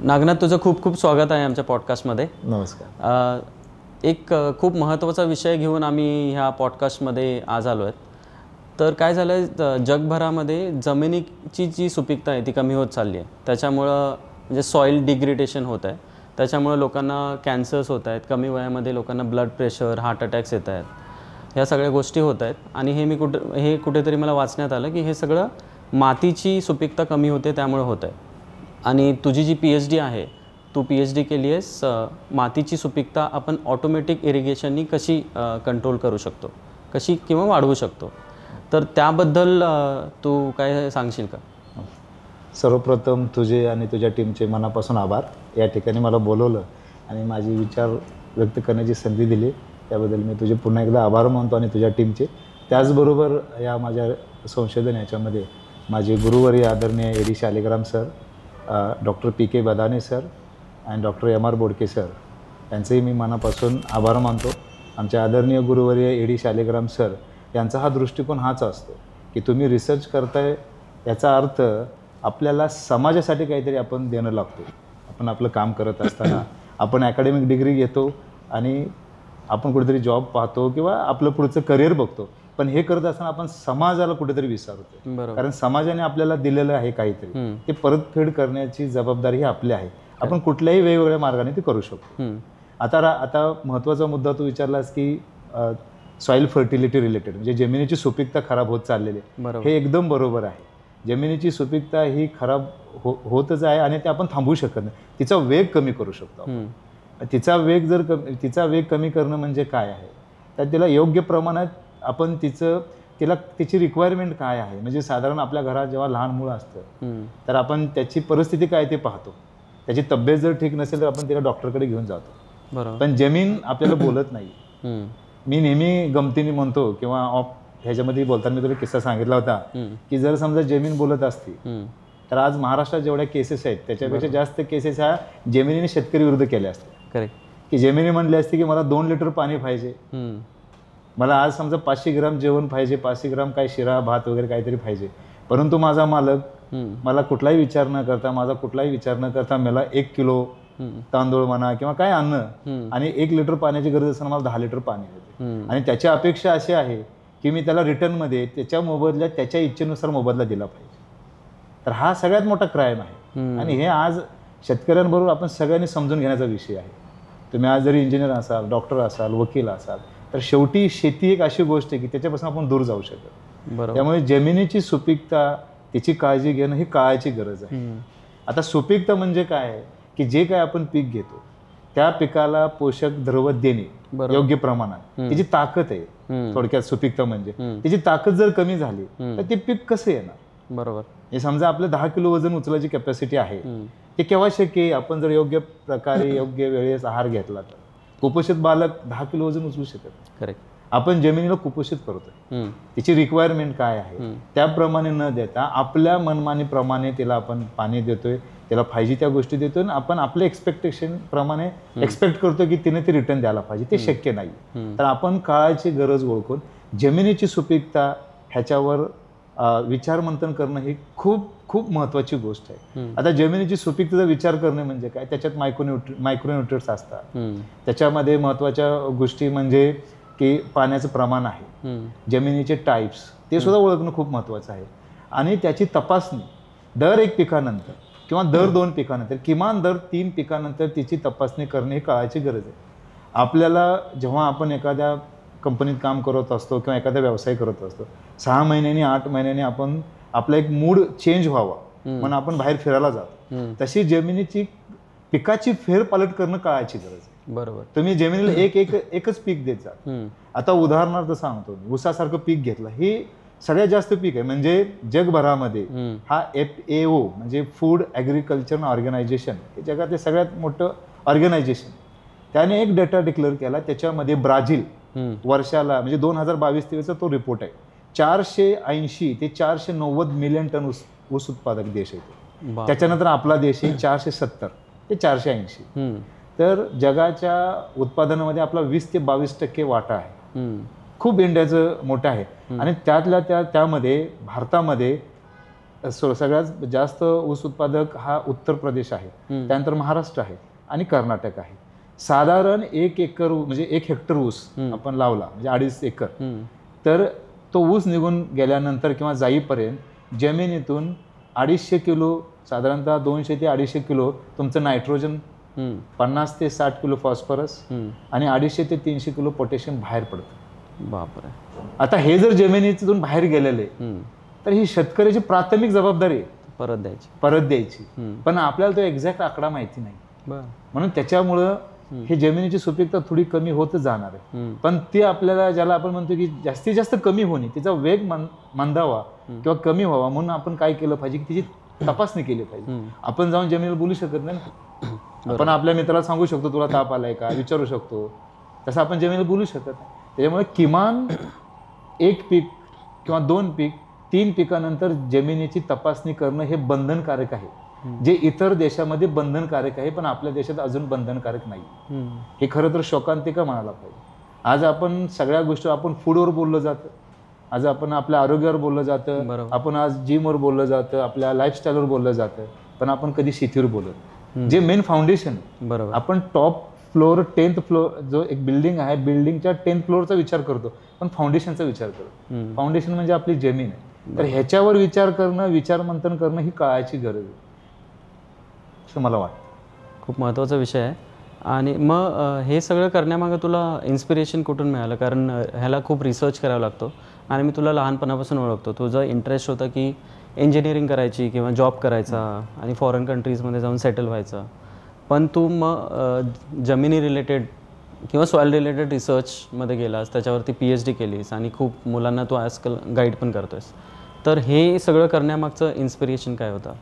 नागनाथ, तुझं खूप खूप स्वागत आहे आमच्या पॉडकास्टमध्ये. नमस्कार. एक खूप महत्त्वाचा विषय घेऊन आम्ही ह्या पॉडकास्टमध्ये आज आलो आहेत. तर काय झालं आहे, जगभरामध्ये जमिनीची जी सुपीकता आहे ती कमी होत चालली आहे. त्याच्यामुळं म्हणजे सॉईल डिग्रेडेशन होत आहे. त्याच्यामुळं लोकांना कॅन्सर्स होत आहेत, कमी वयामध्ये लोकांना ब्लड प्रेशर, हार्ट अटॅक्स येत आहेत. ह्या सगळ्या गोष्टी होत आहेत. आणि हे कुठेतरी मला वाचण्यात आलं की हे सगळं मातीची सुपीकता कमी होते त्यामुळे होत आहे. आणि तुझी जी PhD आहे, तू PhD केली आहेस मातीची सुपीकता आपण ऑटोमॅटिक इरिगेशननी कशी कंट्रोल करू शकतो, कशी किंवा वाढवू शकतो. तर त्याबद्दल तू काय सांगशील का? सर्वप्रथम तुझे आणि तुझ्या टीमचे मनापासून आभार. या ठिकाणी मला बोलवलं आणि माझे विचार व्यक्त करण्याची संधी दिली, त्याबद्दल मी तुझे पुन्हा एकदा आभार मानतो आणि तुझ्या टीमचे. त्याचबरोबर या माझ्या संशोधन याच्यामध्ये माझे गुरुवर्य आदरणीय AD Shaligram sir, doctor PK बदाने sir आणि डॉक्टर MR बोडके सर यांचेही मी मनापासून आभार मानतो. आमच्या आदरणीय गुरुवर्य AD शालिग्राम सर यांचा हा दृष्टिकोन हाच असतो की तुम्ही रिसर्च करताय, याचा अर्थ आपल्याला समाजासाठी काहीतरी आपण देणं लागतो. आपण आपलं काम करत असताना आपण अकॅडमिक डिग्री घेतो आणि आपण कुठेतरी जॉब पाहतो किंवा आपलं पुढचं करिअर बघतो, पण हे करत असताना आपण समाजाला कुठेतरी विसरतो. कारण समाजाने आपल्याला दिलेलं आहे काहीतरी, ते परतफेड करण्याची जबाबदारी ही आपली आहे. आपण कुठल्याही वेगवेगळ्या मार्गाने ते करू शकतो. आता महत्त्वाचा मुद्दा तू विचारलास की सॉईल फर्टिलिटी रिलेटेड, म्हणजे जमिनीची सुपीकता खराब होत चाललेली आहे. हे एकदम बरोबर आहे. जमिनीची सुपीकता ही खराब होतच आहे आणि ते आपण थांबवू शकत नाही. तिचा वेग कमी करू शकतो. तिचा वेग कमी करणं म्हणजे काय आहे, तर तिला योग्य प्रमाणात आपण तिची रिक्वायरमेंट काय आहे. म्हणजे साधारण आपल्या घरात जेव्हा लहान मुलं असतं तर आपण त्याची परिस्थिती काय ते पाहतो. त्याची तब्येत जर ठीक नसेल तर आपण तिला डॉक्टरकडे घेऊन जातो. पण जमीन आपल्याला बोलत नाही. मी नेहमी गमतीने म्हणतो किंवा ह्याच्यामध्ये बोलताना मी तुला किस्सा सांगितला होता की जर समजा जमीन बोलत असती तर आज महाराष्ट्रात जेवढ्या केसेस आहेत त्याच्यापेक्षा जास्त केसेस ह्या जमिनीने शेतकरी विरुद्ध केल्या असतात. की जमिनी म्हणली असती की मला 2 लिटर पाणी पाहिजे, मला आज समजा 500 ग्राम जेवण पाहिजे, 500 ग्राम काय शिरा भात वगैरे काहीतरी पाहिजे, परंतु माझा मालक मला कुठलाही विचार न करता मला 1 किलो तांदूळ म्हणा किंवा काय अन्न आणि 1 लिटर पाण्याची गरज असताना मला 10 लिटर पाणी देते. आणि त्याची अपेक्षा अशी आहे की मी त्याला रिटर्नमध्ये त्याच्या मोबदल्यात त्याच्या इच्छेनुसार मोबदला दिला पाहिजे. तर हा सगळ्यात मोठा क्राईम आहे. आणि हे आज शेतकऱ्यांबरोबर आपण सगळ्यांनी समजून घेण्याचा विषय आहे. तुम्ही आज जरी इंजिनियर असाल, डॉक्टर असाल, वकील असाल, तर शेवटी शेती एक अशी गोष्ट आहे की त्याच्यापासून आपण दूर जाऊ शकतो. त्यामुळे जमिनीची सुपीकता, तिची काळजी घेणं ही काळाची गरज आहे. आता सुपीकता म्हणजे काय आहे की जे काय आपण पीक घेतो त्या पिकाला पोषक द्रव्य देणे योग्य प्रमाणात, त्याची ताकद आहे. थोडक्यात सुपीकता म्हणजे त्याची ताकद जर कमी झाली तर ते पीक कसं येणार. बरोबर. हे समजा आपलं 10 किलो वजन उचलायची कॅपॅसिटी आहे, ते केव्हा शक्य आहे, आपण जर योग्य प्रकारे योग्य वेळेस आहार घेतला तर. कुपोषित बालक 10 किलो वजन उचलू शकत. करेक्ट. आपण जमिनीला कुपोषित करतोय. तिची रिक्वायरमेंट काय आहे त्याप्रमाणे न देता आपल्या मनमानीप्रमाणे तिला आपण पाणी देतोय, त्याला पाहिजे त्या गोष्टी देतोय, आपण आपल्या एक्सपेक्टेशन प्रमाणे एक्सपेक्ट करतो की तिने ते रिटर्न द्यायला पाहिजे. ते शक्य नाही. तर आपण काळाची गरज ओळखून जमिनीची सुपीकता ह्याच्यावर विचारमंथन करणं ही खूप खूप महत्त्वाची गोष्ट आहे. आता जमिनीची सुपीकतेचा विचार करणे म्हणजे काय, त्याच्यात मायक्रोन्यूट्रिएंट्स असतात. त्याच्यामध्ये महत्त्वाच्या गोष्टी म्हणजे की पाण्याचं प्रमाण आहे, जमिनीचे टाईप्स ते सुद्धा ओळखणं खूप महत्त्वाचं आहे. आणि त्याची तपासणी दर 1 पिकानंतर किंवा दर 2 पिकानंतर, किमान दर 3 पिकानंतर तिची तपासणी करणे ही काळाची गरज आहे. आपल्याला जेव्हा आपण एखाद्या कंपनीत काम करत असतो किंवा एखादा व्यवसाय करत असतो, 6 महिन्यांनी 8 महिन्यांनी आपण आपला एक मूड चेंज व्हावा म्हणून आपण बाहेर फिरायला जातो. तशी जमिनीची पिकाची फेरपालट करणं काळाची गरज आहे. बरोबर. तुम्ही जमिनीला एकच पीक देत जा. आता उदाहरणार्थ सांगतो, ऊसासारखं पीक घेतलं, हे सगळ्यात जास्त पीक आहे. म्हणजे जगभरामध्ये हा FAO म्हणजे फूड ॲग्रिकल्चर ऑर्गनायझेशन, हे जगातले सगळ्यात मोठं ऑर्गनायझेशन, त्याने एक डेटा डिक्लेअर केला. त्याच्यामध्ये ब्राझील वर्षाला म्हणजे 2022-23चा तो रिपोर्ट आहे, 480 ते 490 मिलियन टन ऊस उत्पादक देश आहे. त्याच्यानंतर आपला देश आहे 470 ते 480. तर जगाच्या उत्पादनामध्ये आपला 20 ते 22% वाटा आहे. खूप इंडियाचं मोठं आहे. आणि त्यामध्ये भारतामध्ये सगळ्यात जास्त ऊस उत्पादक हा उत्तर प्रदेश आहे, त्यानंतर महाराष्ट्र आहे आणि कर्नाटक आहे. साधारण 1 एकर म्हणजे 1 हेक्टर ऊस आपण लावला म्हणजे 2.5 एकर, तर तो ऊस निघून गेल्यानंतर किंवा जाईपर्यंत जमिनीतून 250 किलो, साधारणतः 200 ते 250 किलो तुमचं नायट्रोजन, 50 ते 60 किलो फॉस्फरस आणि 250 ते 300 किलो पोटॅशियम बाहेर पडतं. बापरे. आता हे जर जमिनीतून बाहेर गेलेले तर ही शेतकऱ्याची प्राथमिक जबाबदारी आहे परत द्यायची. पण आपल्याला तो एक्झॅक्ट आकडा माहिती नाही, म्हणून त्याच्यामुळं हे जमिनीची सुपीकता थोडी कमी होतच जाणार आहे. पण ती आपल्याला, ज्याला आपण म्हणतो की जास्तीत जास्त कमी होणे, तिचा वेग मंदावा किंवा कमी व्हावा म्हणून आपण काय केलं पाहिजे की तिची तपासणी केली पाहिजे. आपण जाऊन जमिनीला बोलू शकत नाही ना. आपण आपल्या मित्राला सांगू शकतो तुला ताप आलाय का, विचारू शकतो, तसं आपण जमिनीला बोलू शकत नाही. त्याच्यामुळे किमान 1 पीक किंवा 2 पीक 3 पिकानंतर जमिनीची तपासणी करणं हे बंधनकारक आहे, जे इतर देशामध्ये बंधनकारक आहे पण आपल्या देशात अजून बंधनकारक नाही. हे खरं तर शोकांतिका म्हणायला पाहिजे. आज आपण सगळ्या गोष्टी, आपण फूडवर बोललं जातं, आज आपण आपल्या आरोग्यावर बोललं जातं, आपण आज जिमवर बोललं जातं, आपल्या लाईफस्टाईलवर बोललं जातं, पण आपण कधी शेतीवर बोलत. जे मेन फाउंडेशन, आपण टॉप फ्लोअर 10th फ्लोअर जो एक बिल्डिंग आहे, बिल्डिंगच्या 10th फ्लोअरचा विचार करतो पण फाउंडेशनचा विचार करतो. फाउंडेशन म्हणजे आपली जमीन आहे. तर ह्याच्यावर विचार करणं, विचार मंथन करणं ही काळाची गरज आहे असं मला वाटतं. खूप महत्त्वाचा विषय आहे. आणि मग हे सगळं करण्यामागं तुला इन्स्पिरेशन कुठून मिळालं? कारण ह्याला खूप रिसर्च करावा लागतो आणि मी तुला लहानपणापासून ओळखतो. तुझा इंटरेस्ट होता की इंजिनिअरिंग करायची किंवा जॉब करायचा आणि फॉरेन कंट्रीजमध्ये जाऊन सेटल व्हायचं. पण तू मग जमिनी रिलेटेड किंवा सॉईल रिलेटेड रिसर्चमध्ये गेलास, त्याच्यावरती PhD केलीस आणि खूप मुलांना तू आजकाल गाईड पण करतोयस. तर हे सगळं करण्यामागचं इन्स्पिरेशन काय होतं?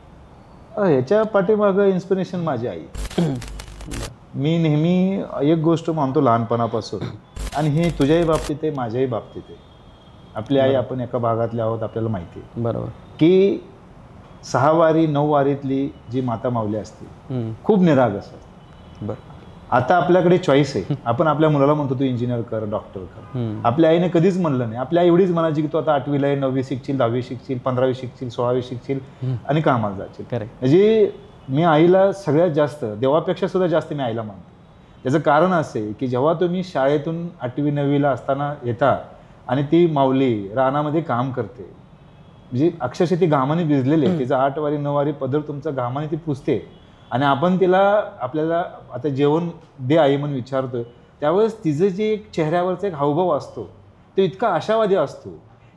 ह्याच्या पाठीमागं इन्स्पिरेशन माझी आई. मी नेहमी एक गोष्ट मानतो लहानपणापासून, आणि हे तुझ्याही बाबतीत आहे, माझ्याही बाबतीत आहे. आपली आई, आपण एका भागातले आहोत, आपल्याला माहिती आहे बरोबर की 6 वारी 9 वारीतली जी माता माऊली असते खूप निराग असतात. बरं. आता आपल्याकडे चॉईस आहे. आपण आपल्या मुलाला म्हणतो तू इंजिनियर कर, डॉक्टर कर. आपल्या आईने कधीच म्हणलं नाही. आपल्या आई एवढीच म्हणायची की तू आता 8वीला आहे, 9वी शिकशील, 10वी शिकशील, 15वी शिकशील, 16वी शिकशील आणि कामाला जाशील. म्हणजे मी आईला सगळ्यात जास्त, देवापेक्षा सुद्धा जास्त मी आईला मानतो. त्याचं कारण असं आहे की जेव्हा तुम्ही शाळेतून 8वी 9वीला असताना येता आणि ती माऊली रानामध्ये काम करते, म्हणजे अक्षरशः ती घामाने भिजलेली आहे, तिचा 8 वारी 9 वारी पदर तुमचा घामाने ती पुसते आणि आपण तिला, आपल्याला आता जेवण दे आई म्हणून विचारतो, त्यावेळेस तिचं जे एक चेहऱ्यावरचा एक हावभाव असतो तो इतका आशावादी असतो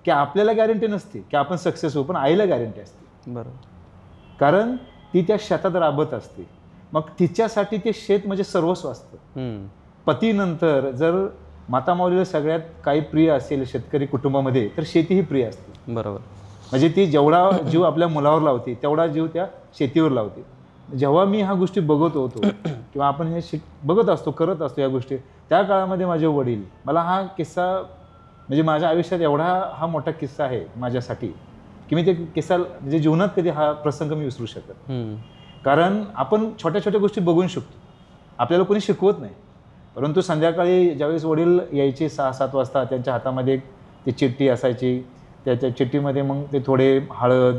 की आपल्याला गॅरंटी नसते की आपण सक्सेस होऊ, पण आईला गॅरंटी असते. बरोबर. कारण ती त्या शेतात राबत असते. मग तिच्यासाठी ते शेत म्हणजे सर्वस्व असतं. पतीनंतर जर माता माऊलीला सगळ्यात काही प्रिय असेल शेतकरी कुटुंबामध्ये तर शेती ही प्रिय असते. बरोबर. म्हणजे ती जेवढा जीव आपल्या मुलावर लावते तेवढा जीव त्या शेतीवर लावते. जेव्हा मी ह्या गोष्टी बघत होतो किंवा आपण हे बघत असतो, करत असतो या गोष्टी, त्या काळामध्ये माझे वडील, मला हा किस्सा म्हणजे माझ्या आयुष्यात एवढा हा मोठा किस्सा आहे माझ्यासाठी की मी ते किस्सा म्हणजे जीवनात कधी हा प्रसंग मी विसरू शकत. कारण आपण छोट्या छोट्या गोष्टी बघून शिकतो, आपल्याला कोणी शिकवत नाही. परंतु संध्याकाळी ज्यावेळेस वडील यायचे 6-7 वाजता, त्यांच्या हातामध्ये ती चिठ्ठी असायची, त्या चिठ्ठीमध्ये मग ते थोडे हळद,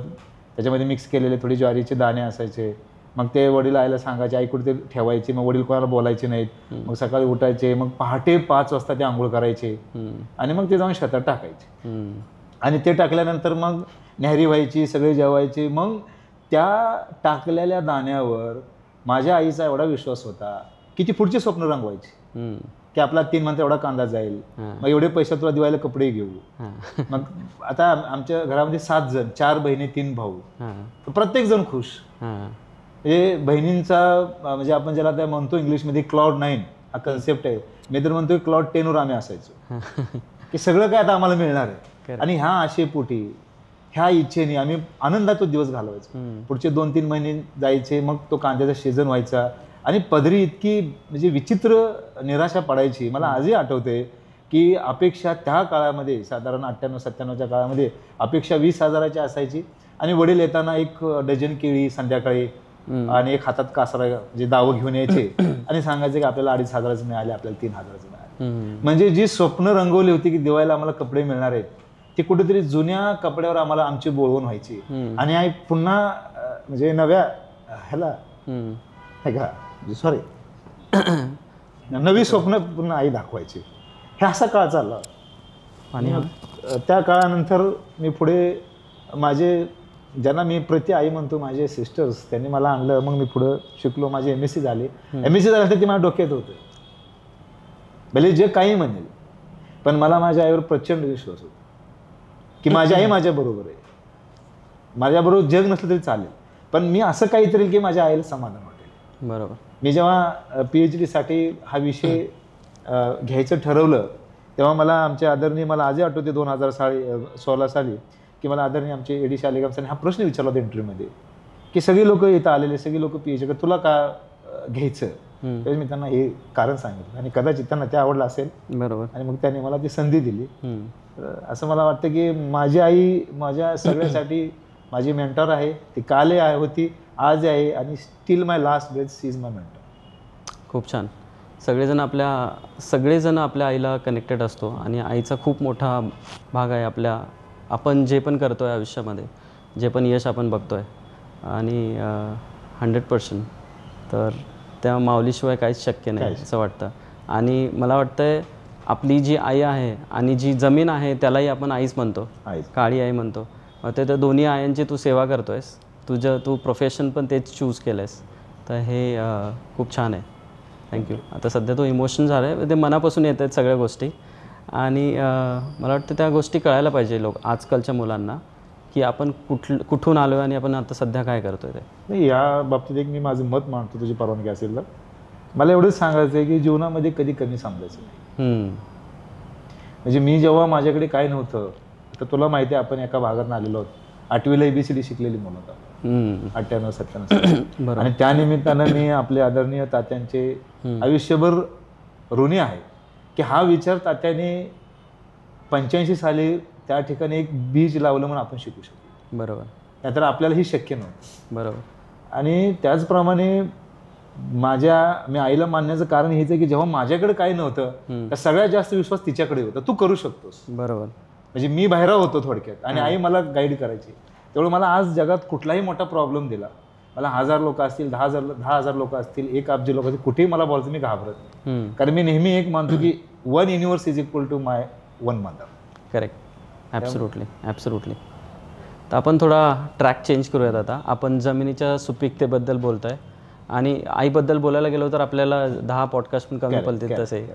त्याच्यामध्ये मिक्स केलेले थोडे ज्वारीचे दाणे असायचे. मग ते वडील आईला सांगायचे, आई कुठे ते ठेवायचे. मग वडील कोणाला बोलायचे नाहीत. मग सकाळी उठायचे, मग पहाटे 5 वाजता ते आंघोळ करायचे आणि मग ते जाऊन शेतात टाकायचे. आणि ते टाकल्यानंतर मग न्याहारी व्हायची, सगळे जेवायचे. मग त्या टाकलेल्या दाण्यावर माझ्या आईचा एवढा विश्वास होता की ती पुढची स्वप्न रंगवायची की आपला 3 महिन्यात एवढा कांदा जाईल, मग एवढे पैसे तुला दिवाळीला कपडे घेऊ. मग आता आमच्या घरामध्ये 7 जण, 4 बहिणी 3 भाऊ, प्रत्येक जण खुश. म्हणजे बहिणींचा म्हणजे आपण ज्याला त्या म्हणतो इंग्लिशमध्ये Cloud 9 हा कन्सेप्ट आहे. मी तर म्हणतो Cloud 10 वर आम्ही असायचो की सगळं काय आता आम्हाला मिळणार आहे. आणि ह्या आशेपोटी, ह्या इच्छेने आम्ही आनंदात तो दिवस घालवायचो. पुढचे 2-3 महिने जायचे, मग तो कांद्याचा सीझन व्हायचा आणि पदरी इतकी म्हणजे विचित्र निराशा पडायची. मला आजही आठवते की अपेक्षा त्या काळामध्ये साधारण 98-97च्या काळामध्ये अपेक्षा 20,000ची असायची आणि वडील येताना 1 डझन केळी संध्याकाळी आणि 1 हातात कासरा म्हणजे दावं घेऊन यायचे आणि सांगायचे की आपल्याला 2,500 मिळाले, आपल्याला 3,000 मिळाले. म्हणजे जी स्वप्न रंगवली होती की दिवाळीला आम्हाला कपडे मिळणार आहेत, ती कुठेतरी जुन्या कपड्यावर आम्हाला आमची बोलवण व्हायची आणि आई पुन्हा म्हणजे नव्या ह्याला हे का सॉरी नवी स्वप्न पुन्हा आई दाखवायची. हे असा काळ चालला. आणि त्या काळानंतर मी पुढे माझे ज्यांना मी प्रति आई म्हणतो माझे सिस्टर्स त्यांनी मला आणलं. मग मी पुढं शिकलो. माझी MSc झाली. MSc झाल्यानंतर ती माझ्या डोक्यात होतं. भले जे काही म्हणेल पण मला माझ्या आईवर प्रचंड विश्वास होता की माझी आई माझ्याबरोबर आहे. माझ्याबरोबर जग नसलं तरी चालेल पण मी असं काहीतरी की माझ्या आईला समाधान वाटेल. बरोबर. मी जेव्हा PhD साठी हा विषय घ्यायचं ठरवलं तेव्हा मला आमचे आदरणीय मला आजही आठवते 2016 साली की मला आदरणीय आमचे AD शालिग्राम सरांनी हा प्रश्न विचारला होता इंटरव्ह्यूमध्ये की सगळी लोक इथं आलेले सगळी लोक PhD कर तुला का घ्यायचं. त्यावेळी मी त्यांना हे कारण सांगितलं आणि कदाचित त्यांना ते आवडलं असेल. बरोबर. आणि मग त्यांनी मला ती संधी दिली. असं मला वाटतं की माझी आई माझ्या सगळ्यासाठी माझी मेंटॉर आहे. ती काल होती आज आहे आणि still my last breath she is my mentor. खूप छान. सगळेजण आपल्या आईला कनेक्टेड असतो आणि आईचा खूप मोठा भाग आहे आपण जे पण करतो आहे आयुष्यामध्ये जे पण यश आपण बघतो आहे आणि 100% तर त्या माऊलीशिवाय काहीच शक्य नाही असं वाटतं. आणि मला वाटतं आपली जी आई आहे आणि जी जमीन आहे त्यालाही आपण आईच म्हणतो. काळी आई म्हणतो. ते त्या दोन्ही आयांची तू सेवा करतो आहेस. तू प्रोफेशन पण तेच चूज केलं आहेस तर हे खूप छान आहे. थँक्यू. आता सध्या तो इमोशन झाला आहे ते मनापासून येत आहेत सगळ्या गोष्टी आणि मला वाटतं त्या गोष्टी कळायला पाहिजे आजकालच्या मुलांना की आपण कुठून आलो आहे आणि आपण आता सध्या काय करतो आहे ते. नाही या बाबतीत एक मी माझं मत मांडतो तुझी परवानगी असेल तर. मला एवढंच सांगायचं आहे की जीवनामध्ये कधी कमी समजायचं नाही. म्हणजे मी जेव्हा माझ्याकडे काय नव्हतं तर तुला माहिती आहे आपण एका भागात आलेलो आहोत. 8वीला ABCD शिकलेली मुलं होता 98-97 आणि त्यानिमित्तानं मी आपले आदरणीय तात्यांचे आयुष्यभर ऋणी आहे की हा विचार तात्याने 85 साली त्या ठिकाणी एक बीज लावलं म्हणून आपण शिकू शकतो. बरोबर. नाहीतर आपल्याला ही शक्य नव्हतं. बरोबर. आणि त्याचप्रमाणे मी आईला मानण्याचं कारण हेच आहे की जेव्हा माझ्याकडे काही नव्हतं तर सगळ्यात जास्त विश्वास तिच्याकडे होता. तू करू शकतोस. बरोबर. म्हणजे मी बाहेर होतो थोडक्यात आणि आई मला गाईड करायची. त्यामुळे मला आज जगात कुठलाही मोठा प्रॉब्लेम दिला मला 1000 लोक असतील 10,000 लोक असतील 1 अब्ज लोक असतील कुठेही मला बोलायचं मी घाबरत नाही. कारण मी नेहमी एक मानतो की 1 universe is equal to my 1 mother. Correct. Absolutely. तर आपण थोडा ट्रॅक चेंज करूयात. आता आपण जमिनीच्या सुपीकतेबद्दल बोलतो आहे आणि आईबद्दल बोलायला गेलो तर आपल्याला 10 पॉडकास्ट पण कमी पडतील तसे.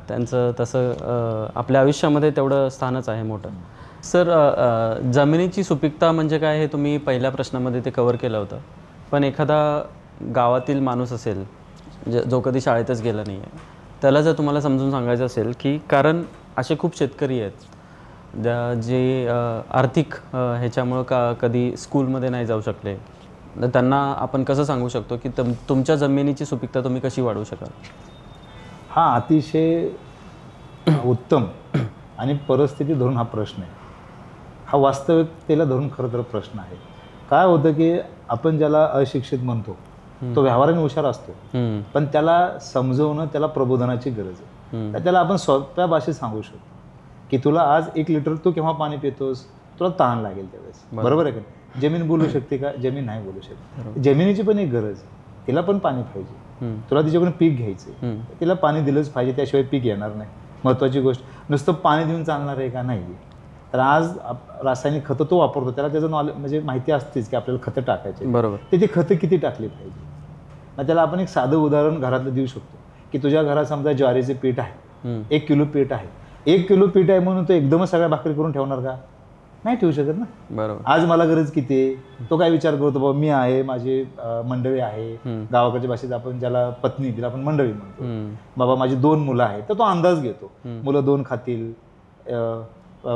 त्यांचं तसं आपल्या आयुष्यामध्ये तेवढं स्थानच आहे मोठं. सर जमिनीची सुपीकता म्हणजे काय हे तुम्ही पहिल्या प्रश्नामध्ये ते कवर केलं होतं पण एखादा गावातील माणूस असेल जो कधी शाळेतच गेला नाही आहे त्याला जर तुम्हाला समजून सांगायचं असेल की कारण असे खूप शेतकरी आहेत जे आर्थिक ह्याच्यामुळं कधी स्कूलमध्ये नाही जाऊ शकले तर त्यांना आपण कसं सांगू शकतो की तुमच्या जमिनीची सुपीकता तुम्ही कशी वाढवू शकाल. हा अतिशय उत्तम आणि परिस्थिती धरून हा प्रश्न आहे. हा वास्तविकतेला धरून खरं तर प्रश्न आहे. काय होतं की आपण ज्याला अशिक्षित म्हणतो तो व्यवहाराने हुशार असतो पण त्याला समजवणं त्याला प्रबोधनाची गरज आहे. तर त्याला आपण सोप्या भाषेत सांगू शकतो की तुला आज 1 लिटर तू केव्हा पाणी पितोस तुला तहान लागेल त्यावेळेस. बरोबर आहे का. जमीन बोलू शकते का. जमीन नाही बोलू शकते. जमिनीची पण एक गरज आहे. तिला पण पाणी पाहिजे. तुला तिच्याकडून पीक घ्यायचं तिला पाणी दिलंच पाहिजे त्याशिवाय पीक येणार नाही. महत्त्वाची गोष्ट नुसतं पाणी देऊन चालणार आहे का नाही. तर आज रासायनिक खतं तो वापरतो त्याला त्याचं नॉलेज म्हणजे माहिती असतेच की आपल्याला खतं टाकायचे. बरोबर. ते खतं किती टाकली पाहिजे. मग त्याला आपण एक साधं उदाहरण घरातलं देऊ शकतो की तुझ्या घरात समजा ज्वारीचे पीठ आहे 1 किलो पीठ आहे. 1 किलो पीठ आहे म्हणून तो एकदमच सगळ्या भाकरी करून ठेवणार का. नाही ठेवू शकत ना. बरोबर. आज मला गरज किती आहे तो काय विचार करतो बाबा मी आहे माझी मंडळी आहे. गावाकडच्या भाषेत आपण ज्याला पत्नी तिला आपण मंडळी म्हणतो. बाबा माझी 2 मुलं आहेत तर तो अंदाज घेतो. मुलं 2 खातील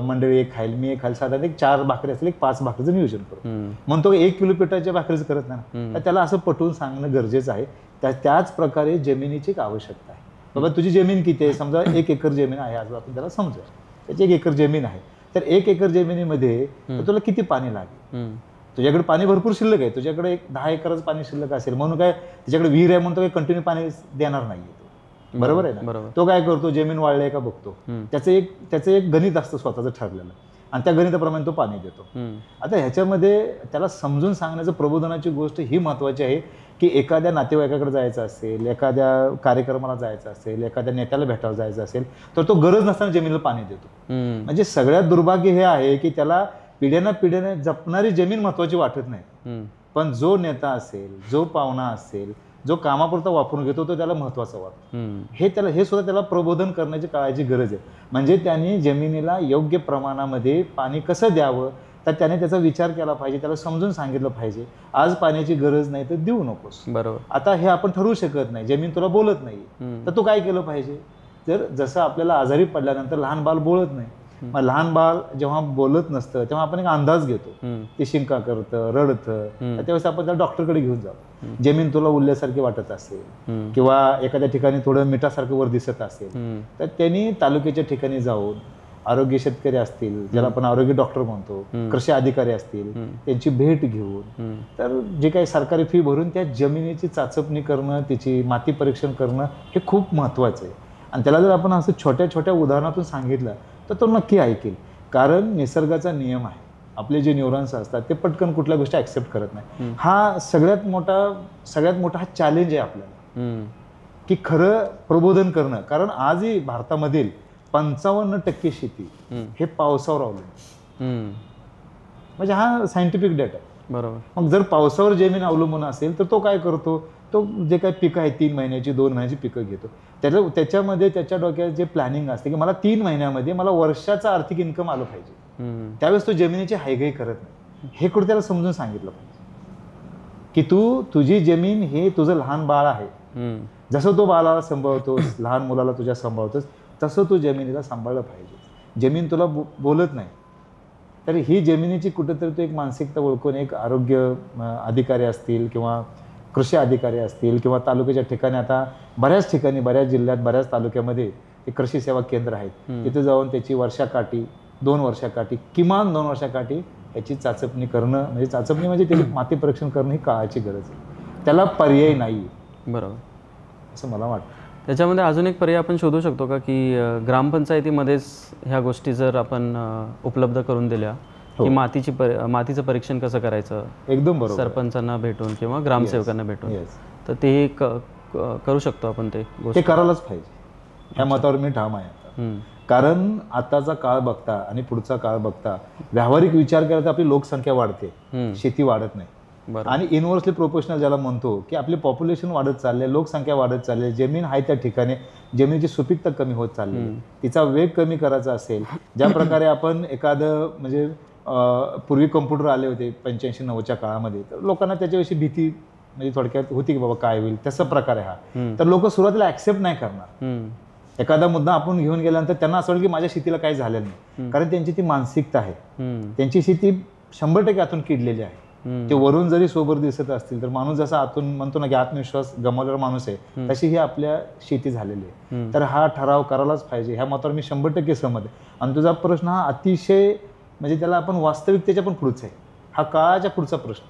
मंडळी 1 खाईल मी 1 खाईल साधारण एक 4 भाकरी असेल 5 भाकरीचं नियोजन करतो. म्हणतो 1 किलो पिठाच्या भाकरीच करत नाही तर त्याला असं पटवून सांगणं गरजेचं आहे. त्याच प्रकारे जमिनीची एक आवश्यकता आहे. बाबा तुझी जमीन किती आहे समजा 1 एकर जमीन आहे आज आपण त्याला समजा त्याची 1 एकर जमीन आहे तर 1 एकर जमिनीमध्ये तुला किती पाणी लागेल. तुझ्याकडे पाणी भरपूर शिल्लक आहे तुझ्याकडे एक 10 एकरच पाणी शिल्लक असेल म्हणून काय त्याच्याकडे विहीर आहे म्हणून तो काही कंटिन्यू पाणी देणार नाहीये. बरोबर आहे ना. तो काय करतो जमीन वाळले का बघतो त्याचं एक गणित असतं स्वतःचं ठरलेलं आणि त्या गणिताप्रमाणे तो पाणी देतो. आता ह्याच्यामध्ये त्याला समजून सांगण्याचं प्रबोधनाची गोष्ट ही महत्त्वाची आहे की एखाद्या नातेवाईकाकडे जायचं असेल, एखाद्या कार्यक्रमाला जायचं असेल, एखाद्या नेत्याला भेटायला जायचं असेल तर तो गरज नसताना जमिनीला पाणी देतो. म्हणजे सगळ्यात दुर्भाग्य हे आहे की त्याला पिढ्याने जपणारी जमीन महत्त्वाची वाटत नाही, पण जो नेता असेल, जो पाहुणा असेल, जो कामापुरता वापरून घेतो तो त्याला महत्त्वाचा वाटतो. हे सुद्धा त्याला प्रबोधन करण्याची काळाची गरज आहे. म्हणजे त्यांनी जमिनीला योग्य प्रमाणामध्ये पाणी कसं द्यावं तर त्याने त्याचा विचार केला पाहिजे, त्याला समजून सांगितलं पाहिजे. आज पाण्याची गरज नाही तर देऊ नकोस. बरोबर. आता हे आपण ठरवू शकत नाही, जमीन तुला बोलत नाही तर तू काय केलं पाहिजे. जसं आपल्याला आजारी पडल्यानंतर लहान बाळ बोलत नाही, मग लहान बाळ जेव्हा बोलत नसतं तेव्हा आपण एक अंदाज घेतो, ते शिंका करतं, रडतं, त्यावेळेस आपण त्याला डॉक्टरकडे घेऊन जातो. जमीन तुला उरल्यासारखी वाटत असेल किंवा एखाद्या ठिकाणी थोडं मिठासारखं वर दिसत असेल तर त्यांनी तालुक्याच्या ठिकाणी जाऊन आरोग्य शेतकरी असतील, ज्याला आपण आरोग्य डॉक्टर म्हणतो, कृषी अधिकारी असतील, त्यांची भेट घेऊन तर जे काही सरकारी फी भरून त्या जमिनीची चाचपणी करणं, तिची माती परीक्षण करणं हे खूप महत्त्वाचं आहे. आणि त्याला जर आपण असं छोट्या छोट्या उदाहरणातून सांगितलं तर तो नक्की ऐकेल. कारण निसर्गाचा नियम आहे, आपले जे न्यूरॉन्स असतात ते पटकन कुठल्या गोष्टी ॲक्सेप्ट करत नाही. हा सगळ्यात मोठा हा चॅलेंज आहे आपल्याला की खरं प्रबोधन करणं. कारण आजही भारतामधील 55% शेती हे पावसावर अवलंबून, म्हणजे हा सायंटिफिक डेटा आहे. बरोबर. मग जर पावसावर जमीन अवलंबून असेल तर तो काय करतो, तो जे काही पिकं आहेत 3 महिन्याची 2 महिन्याची पिकं घेतो. त्याच्यामध्ये त्याच्या डोक्यात जे प्लॅनिंग असते की मला 3 महिन्यामध्ये मला वर्षाचा आर्थिक इन्कम आलं पाहिजे, त्यावेळेस तो जमिनीची हायगाई करत नाही. हे कुठे त्याला समजून सांगितलं पाहिजे की तुझी जमीन हे तुझं लहान बाळ आहे. जसं तो बाळाला सांभाळतोस, लहान मुलाला तुझ्या सांभाळतोस, तसं तू जमिनीला सांभाळलं पाहिजे. जमीन तुला बोलत नाही तर ही जमिनीची कुठेतरी तो एक मानसिकता ओळखून एक आरोग्य अधिकारी असतील किंवा कृषी अधिकारी असतील किंवा तालुक्याच्या ठिकाणी, आता बऱ्याच ठिकाणी, बऱ्याच जिल्ह्यात, बऱ्याच तालुक्यामध्ये ते कृषी सेवा केंद्र आहेत, तिथे जाऊन त्याची वर्षाकाठी, 2 वर्षाकाठी, किमान 2 वर्षाकाठी याची चाचपणी करणं, म्हणजे चाचपणी म्हणजे त्याची माती परीक्षण करणं ही काळाची गरज आहे. त्याला पर्याय नाही. बरोबर, असं मला वाटतं. त्याच्यामध्ये अजून एक पर्याय आपण शोधू शकतो का की ग्रामपंचायतीमध्येच ह्या गोष्टी जर आपण उपलब्ध करून दिल्या की मातीचं परीक्षण कसं करायचं, एकदम बरोबर, सरपंचांना भेटून किंवा ग्रामसेवकांना भेटून, तर ते करू शकतो आपण. ते करायलाच पाहिजे, ह्या मतावर मी ठाम आहे. कारण आताचा काळ बघता आणि पुढचा काळ बघता व्यावहारिक विचार केला तर आपली लोकसंख्या वाढते, शेती वाढत नाही. आणि इनव्हर्सली प्रोपोर्शनल ज्याला म्हणतो की आपली पॉप्युलेशन वाढत चालले, लोकसंख्या वाढत चालली, जमीन आहे त्या ठिकाणी जमिनीची सुपीकता कमी होत चालली, तिचा वेग कमी करायचा असेल, ज्या प्रकारे आपण एखादं म्हणजे पूर्वी कम्प्युटर आले होते 85-90च्या काळामध्ये, तर लोकांना त्याच्याविषयी भीती म्हणजे थोडक्यात होती की बाबा काय होईल, तसा प्रकार आहे हा. तर लोक सुरुवातीला ऍक्सेप्ट नाही करणार. एखादा मुद्दा आपण घेऊन गेल्यानंतर त्यांना असं वाटतं की माझ्या शेतीला काही झालेलं नाही, कारण त्यांची ती मानसिकता आहे. त्यांची शेती 100% आतून किडलेली आहे. ते वरून जरी सोबर दिसत असतील तर माणूस जसा आतून म्हणतो ना की आत्मविश्वास गमावलेला माणूस आहे, तशी ही आपल्या शेती झालेली आहे. तर हा ठराव करायलाच पाहिजे, ह्या मतावर मी 100% सहमत आहे. आणि तुझा प्रश्न हा अतिशय म्हणजे त्याला आपण वास्तविकतेच्या पण पुढचा आहे, हा काळाच्या पुढचा प्रश्न.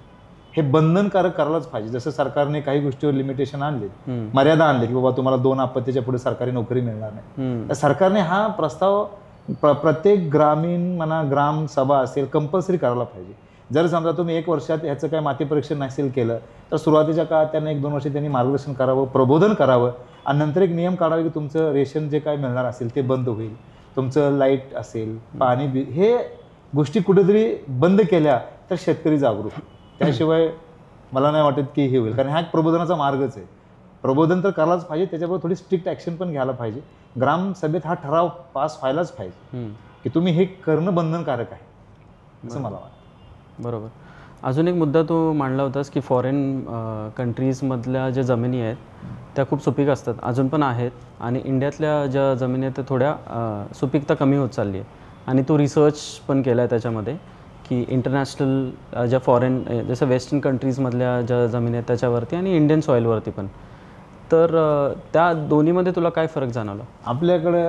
हे बंधनकारक करायलाच पाहिजे. जसं सरकारने काही गोष्टीवर लिमिटेशन आणले, मर्यादा आणली की बाबा तुम्हाला 2 आपत्तीच्या पुढे सरकारी नोकरी मिळणार नाही, तर सरकारने हा प्रस्ताव प्रत्येक ग्रामीण म्हणा ग्राम सभा असेल कंपल्सरी करायला पाहिजे. जर समजा तुम्ही 1 वर्षात ह्याचं काही माती परीक्षण नसेल केलं तर सुरुवातीच्या काळात त्यांना 1-2 वर्ष त्यांनी मार्गदर्शन करावं, प्रबोधन करावं आणि नंतर एक नियम काढावे की तुमचं रेशन जे काय मिळणार असेल ते बंद होईल, तुमचं लाईट असेल, पाणी बिल, हे गोष्टी कुठेतरी बंद केल्या तर शेतकरी जागरूक. त्याशिवाय मला नाही वाटत की हे होईल, कारण हा एक प्रबोधनाचा मार्गच आहे. प्रबोधन तर करायलाच पाहिजे, त्याच्याबरोबर थोडी स्ट्रिक्ट ॲक्शन पण घ्यायला पाहिजे. ग्रामसभेत हा ठराव पास व्हायलाच पाहिजे की तुम्ही हे करणं बंधनकारक आहे, असं मला वाटतं. बरोबर. अजून एक मुद्दा तू मांडला होतास की फॉरेन कंट्रीजमधल्या ज्या जमिनी आहेत त्या खूप सुपीक असतात, अजून पण आहेत, आणि इंडियातल्या ज्या जमिनी आहेत त्या थोड्या सुपीकता कमी होत चालली आहे. आणि तो रिसर्च पण केला आहे त्याच्यामध्ये की इंटरनॅशनल ज्या फॉरेन जसं वेस्टर्न कंट्रीजमधल्या ज्या जमिनी आहेत त्याच्यावरती आणि इंडियन सॉईलवरती पण, तर त्या दोन्हीमध्ये तुला काय फरक जाणवला? आपल्याकडे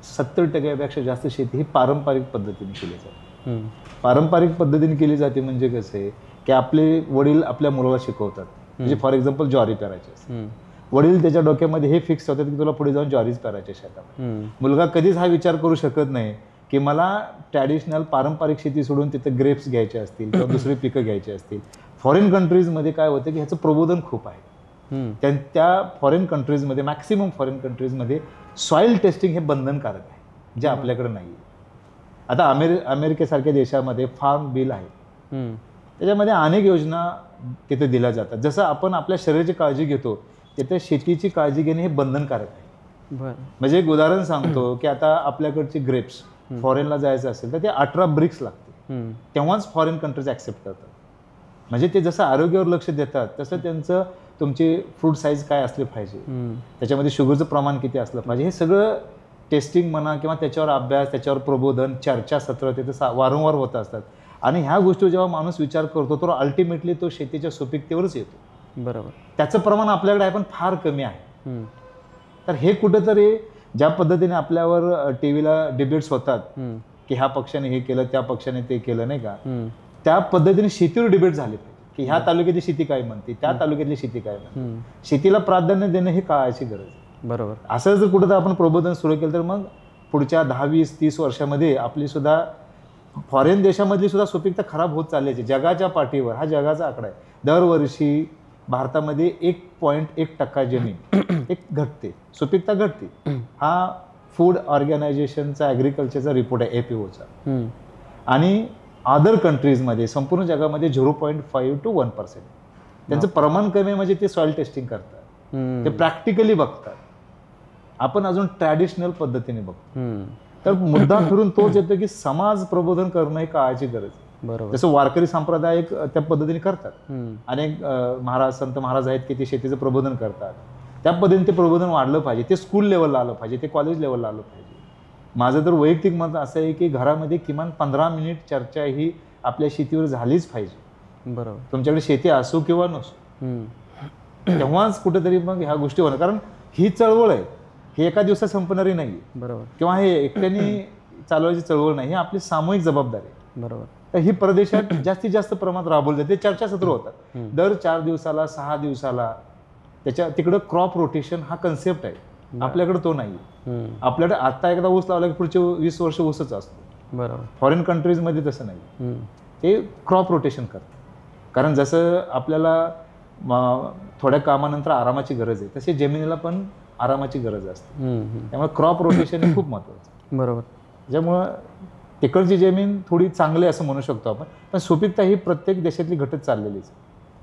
70%पेक्षा जास्त शेती ही पारंपरिक पद्धतीने केली जाते. पारंपरिक पद्धतीने केली जाते म्हणजे कसं आहे की आपले वडील आपल्या मुलाला शिकवतात, म्हणजे फॉर एक्झाम्पल ज्वारी पेरायची असते, वडील त्याच्या डोक्यामध्ये हे फिक्स होतात की तुला पुढे जाऊन ज्वारीच पेरायची शेतात. मुलगा कधीच हा विचार करू शकत नाही की मला ट्रॅडिशनल पारंपरिक शेती सोडून तिथं ग्रेप्स घ्यायचे असतील किंवा दुसरी पिकं घ्यायची असतील. फॉरेन कंट्रीजमध्ये काय होतं की ह्याचं प्रबोधन खूप आहे. त्या फॉरेन कंट्रीजमध्ये मॅक्सिमम फॉरेन कंट्रीजमध्ये सॉईल टेस्टिंग हे बंधनकारक आहे, जे आपल्याकडे नाही आहे. आता अमेरिकेसारख्या देशामध्ये फार्म बिल आहे, त्याच्यामध्ये अनेक योजना तिथे दिल्या जातात. जसं आपण आपल्या शरीराची काळजी घेतो तिथे शेतीची काळजी घेणे हे बंधनकारक आहे. म्हणजे एक उदाहरण सांगतो की आता आपल्याकडची ग्रेप्स फॉरेनला जायचं असेल तर ते 18 ब्रिक्स लागते, तेव्हाच फॉरेन कंट्रीज ॲक्सेप्ट करतात. म्हणजे ते जसं आरोग्यावर लक्ष देतात तसं त्यांचं तुमची फ्रूट साईज काय असली पाहिजे, त्याच्यामध्ये शुगरचं प्रमाण किती असलं पाहिजे, हे सगळं टेस्टिंग म्हणा किंवा त्याच्यावर अभ्यास, त्याच्यावर प्रबोधन, चर्चासत्र तिथं वारंवार होत असतात. आणि ह्या गोष्टी जेव्हा माणूस विचार करतो तर अल्टिमेटली तो शेतीच्या सुपीकतेवरच येतो. बरोबर. त्याचं प्रमाण आपल्याकडे आहे पण फार कमी आहे. तर हे कुठंतरी ज्या पद्धतीने आपल्यावर टीव्हीला डिबेट्स होतात की ह्या पक्षाने हे केलं, त्या पक्षाने ते केलं, नाही का, त्या पद्धतीने शेतीवर डिबेट झाले पाहिजे की ह्या तालुक्यातली शेती काय म्हणते, त्या तालुक्यातली शेती काय म्हणते. शेतीला प्राधान्य देणं ही काळाची गरज आहे. बरोबर. असं जर कुठं आपण प्रबोधन सुरू केलं तर मग पुढच्या 10, 20, 30 वर्षामध्ये आपली सुद्धा फॉरेन देशामधली सुद्धा सुपीकता खराब होत चालली आहे. जगाच्या पाठीवर हा जगाचा आकडा आहे. दरवर्षी भारतामध्ये 1.1% जमीन एक घटते, सुपीकता घटते. हा फूड ऑर्गनायझेशनचा ॲग्रिकल्चरचा रिपोर्ट आहे, APOचा. आणि अदर कंट्रीजमध्ये संपूर्ण जगामध्ये 0.5 to 1%. त्यांचं प्रमाण कमी म्हणजे ते सॉइल टेस्टिंग करतात, ते प्रॅक्टिकली बघतात. आपण अजून ट्रॅडिशनल पद्धतीने बघतो. तर मुद्दा फिरून तोच येतो की समाज प्रबोधन करणं ही काळाची गरज आहे. बरोबर. जसं वारकरी संप्रदाय त्या पद्धतीने करतात. अनेक महाराज, संत महाराज आहेत की ते शेतीचं प्रबोधन करतात. त्या पद्धतीने ते प्रबोधन वाढलं पाहिजे, ते स्कूल लेवलला आलं पाहिजे, ते कॉलेज लेवलला आलं पाहिजे. माझं तर वैयक्तिक मत असं आहे की घरामध्ये किमान 15 मिनिट चर्चा ही आपल्या शेतीवर झालीच पाहिजे. बरोबर. तुमच्याकडे शेती असो किंवा नसो, तेव्हाच कुठेतरी मग ह्या गोष्टी होणार. कारण ही चळवळ आहे, ही एका दिवसात संपणारी नाही. बरोबर. किंवा हे एकट्याने चालवायची चळवळ नाही, ही आपली सामूहिक जबाबदारी आहे. बरोबर. तर ही प्रदेशात जास्तीत जास्त प्रमाणात राबवली जाते. चर्चासत्र होतात दर 4 दिवसाला, 6 दिवसाला. तिकडं क्रॉप रोटेशन हा कन्सेप्ट आहे, आपल्याकडे तो नाही. आपल्याकडे आता एकदा ऊस लावला की पुढचे 20 वर्ष ऊसच असतो. बरोबर. फॉरेन कंट्रीजमध्ये तसं नाही, ते क्रॉप रोटेशन करतात. कारण जसं आपल्याला थोड्या कामानंतर आरामाची गरज आहे, तशी जमिनीला पण आरामाची गरज असते. त्यामुळे क्रॉप रोटेशन हे खूप महत्त्वाचं. बरोबर. त्याच्यामुळं तिकडची जमीन थोडी चांगली असं म्हणू शकतो आपण, पण सुपीकता ही प्रत्येक देशातली घटत चाललेलीच.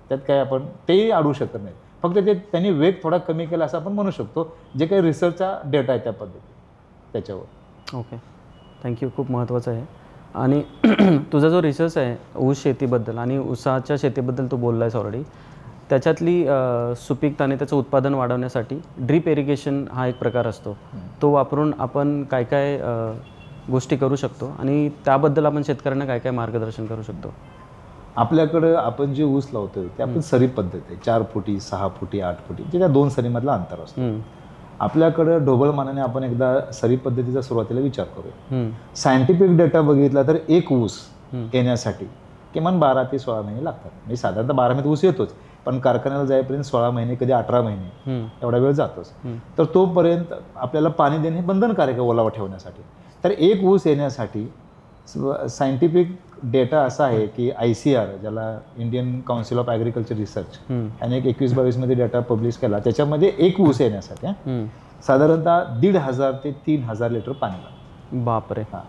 त्यात काय आपण तेही अडवू शकत नाही. फक्त त्यांनी वेग थोडा कमी केला असं आपण म्हणू शकतो, जे काही रिसर्चचा डेटा आहे त्या पद्धती त्याच्यावर. Okay, thank you. खूप महत्त्वाचं आहे. आणि तुझा जो रिसर्च आहे ऊस शेतीबद्दल आणि ऊसाच्या शेतीबद्दल तू बोलला आहेस ऑलरेडी, त्याच्यातली सुपीकता आणि त्याचं उत्पादन वाढवण्यासाठी ड्रीप इरिगेशन हा एक प्रकार असतो. तो वापरून आपण काय काय गोष्टी करू शकतो आणि त्याबद्दल आपण शेतकऱ्यांना काय काय मार्गदर्शन करू शकतो? आपल्याकडं आपण जे ऊस लावतोय ते आपण सरी पद्धत आहे. 4 फुटी, 6 फुटी, 8 फुटी, जे त्या 2 सरीमधला अंतर असतो. आपल्याकडं ढोबळमानाने आपण एकदा सरी पद्धतीचा सुरुवातीला विचार करूया. सायंटिफिक डेटा बघितला तर एक ऊस येण्यासाठी किमान 12 ते 16 महिने लागतात. म्हणजे साधारणतः 12 महिन्यात ऊस येतोच, पण कारखान्याला जाईपर्यंत 16 महिने, कधी 18 महिने एवढा वेळ जातोच. तर तोपर्यंत आपल्याला पाणी देणे हे बंधनकारक आहे ओलावा ठेवण्यासाठी. तर एक ऊस येण्यासाठी सायंटिफिक डेटा असा आहे की ICR, ज्याला Indian council of agriculture research, याने एक 21-22 मध्ये डेटा पब्लिश केला. त्याच्यामध्ये एक ऊस येण्यासाठी साधारणतः 1,500 ते 3,000 लिटर पाणी लागतं. बापरे. हां,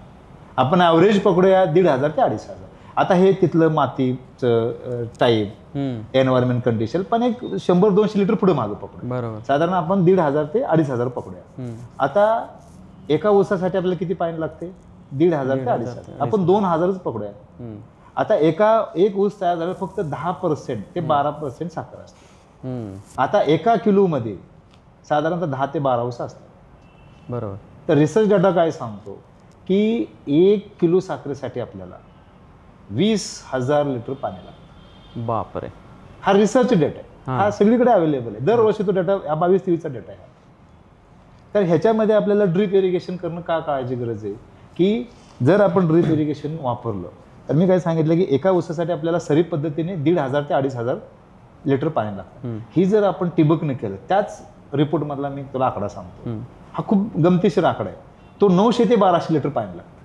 आपण ॲव्हरेज पकडूया 1,500 ते 2,500. आता हे तिथलं मातीचं टाईप, एन्व्हायरमेंट कंडिशन, पण एक 100-200 लिटर पुढे मागं पकडू. बरोबर. साधारण आपण 1,500 ते 2,500 पकडूया. आता एका ऊसासाठी आपल्याला किती पाणी लागते? 1,500 ते 2,500. आपण 2,000च पकडूया. आता एक ऊस तयार झाला फक्त 10% ते 12% साखर असते. आता एका किलोमध्ये साधारणतः 10 ते 12 ऊस असतात. बरोबर. तर रिसर्च डेटा काय सांगतो की 1 किलो साखरेसाठी आपल्याला 20,000 लिटर पाणी लागतं. बापरे. हा रिसर्च डेटा आहे, हा सगळीकडे अवेलेबल आहे. दरवर्षी तो डेटा, हा 22-23चा डेटा आहे. तर ह्याच्यामध्ये आपल्याला ड्रीप इरिगेशन करणं का काळाची गरज आहे की जर आपण ड्रीप इरिगेशन वापरलं तर मी काय सांगितलं की एका ऊसासाठी आपल्याला सरी पद्धतीने 1,500 ते 2,500 लिटर पाणी लागतं. ही जर आपण ठिबकनं केलं, त्याच रिपोर्टमधला मी तुला आकडा सांगतो, हा खूप गमतीशीर आकडा आहे. तो 900 ते 1,200 लिटर पाणी लागतं.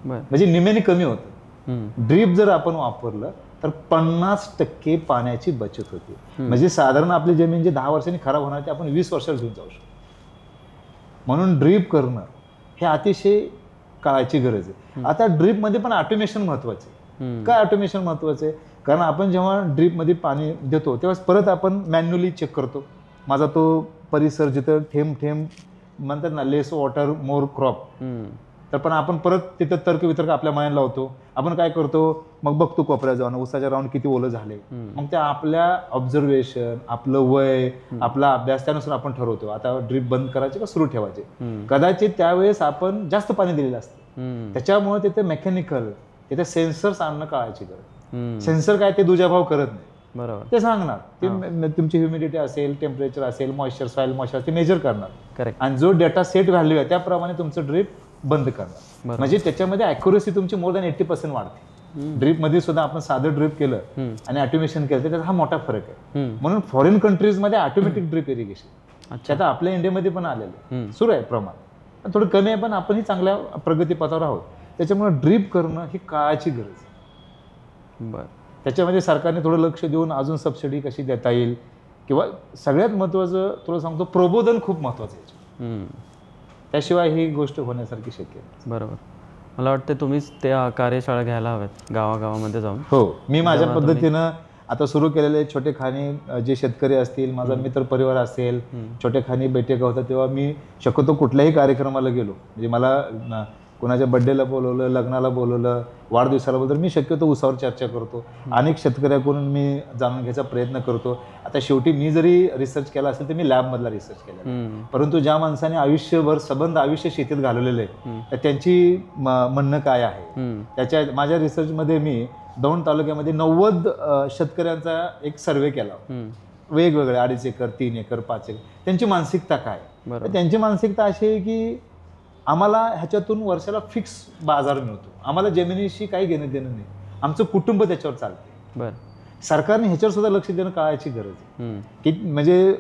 बरं. म्हणजे निम्म्याने कमी होतं. हम्म. ड्रीप जर आपण वापरलं तर 50% पाण्याची बचत होते. म्हणजे साधारण आपली जमीन जे 10 वर्षांनी खराब होणार ते आपण 20 वर्षाला घेऊन जाऊ शकतो. म्हणून ड्रीप करणं हे अतिशय काळाची गरज आहे. आता ड्रीपमध्ये पण ऑटोमेशन महत्वाचं आहे. काय ऑटोमेशन महत्वाचं आहे? कारण आपण जेव्हा ड्रीपमध्ये पाणी देतो तेव्हा परत आपण मॅन्युअली चेक करतो. माझा तो परिसर जिथं थेंब थेंब म्हणतात ना, लेस वॉटर मोर क्रॉप, तर पण आपण परत तिथं तर्क वितर्क आपल्या मनाला लावतो. आपण काय करतो, मग बघतो कोपऱ्यात जाऊन उसाच्या राऊंड किती ओलं झाले. मग त्या आपल्या ऑब्झर्वेशन, आपलं वय, आपला अभ्यास त्यानुसार आपण ठरवतो आता ड्रीप बंद करायचे का सुरू ठेवायचे. कदाचित त्यावेळेस आपण जास्त पाणी दिलेलं असतं, त्याच्यामुळे तिथे मेकॅनिकल, तिथे सेन्सर्स आणणं काळाची गरज. सेन्सर काय ते दुजाभाव करत नाही, बरोबर, ते सांगणार ते तुमची ह्युमिडिटी असेल, टेम्परेचर असेल, मॉइश्चर, सॉइल मॉइश्चर ते मेजर करणार. करेक्ट. आणि जो डेटा सेट व्हॅल्यू आहे त्याप्रमाणे तुमचं ड्रीप बंद करणार. म्हणजे त्याच्यामध्ये अॅक्युरेसी तुमची मोर दॅन 80% वाढते. ड्रीप मध्ये सुद्धा आपण साधं ड्रीप केलं आणि ऑटोमेशन केलं तर त्याचा हा मोठा फरक आहे. म्हणून फॉरेन कंट्रीजमध्ये ऑटोमॅटिक ड्रीप इरिगेशन आता आपल्या इंडियामध्ये पण आलेलं सुरू आहे. प्रमाण थोडं कमी आहे पण आपणही चांगल्या प्रगतीपथावर आहोत. त्याच्यामुळे ड्रीप करणं ही काळाची गरज आहे. बरं. त्याच्यामध्ये सरकारने थोडं लक्ष देऊन अजून सबसिडी कशी देता येईल, किंवा सगळ्यात महत्त्वाचं तुला सांगतो प्रबोधन खूप महत्त्वाचं आहे. त्याशिवाय ही गोष्ट होण्यासारखी शक्य आहे. बरोबर. मला वाटतं तुम्हीच त्या कार्यशाळा घ्यायला हव्यात गावागावामध्ये जाऊन. हो, मी माझ्या पद्धतीनं आता सुरू केलेले छोटे खाणी जे शेतकरी असतील, माझा मित्र परिवार असेल, छोटे खाणी बैठका होतात तेव्हा मी शक्यतो कुठल्याही कार्यक्रमाला गेलो, म्हणजे मला कोणाच्या बड्डेला बोलवलं, लग्नाला बोलवलं, वाढदिवसाला बोलवलं, तर मी शक्यतो उसावर चर्चा करतो. अनेक शेतकऱ्याकडून मी जाणून घ्यायचा प्रयत्न करतो. आता शेवटी मी जरी रिसर्च केला असेल तर मी लॅबमधला रिसर्च केला, परंतु ज्या माणसाने आयुष्यभर सबंध आयुष्य शेतीत घालवलेलं आहे तर त्यांची म्हणणं काय आहे, त्याच्या माझ्या रिसर्चमध्ये मी दौंड तालुक्यामध्ये 90 शेतकऱ्यांचा एक सर्वे केला, वेगवेगळे 2.5 एकर, 3 एकर, 5 एकर, त्यांची मानसिकता काय. त्यांची मानसिकता अशी आहे की आम्हाला ह्याच्यातून वर्षाला फिक्स बाजार मिळतो, आम्हाला जमिनीशी काही घेणं देणं नाही, आमचं कुटुंब त्याच्यावर चालते. बरं. सरकारने ह्याच्यावर सुद्धा लक्ष देणं काळाची गरज आहे. की म्हणजे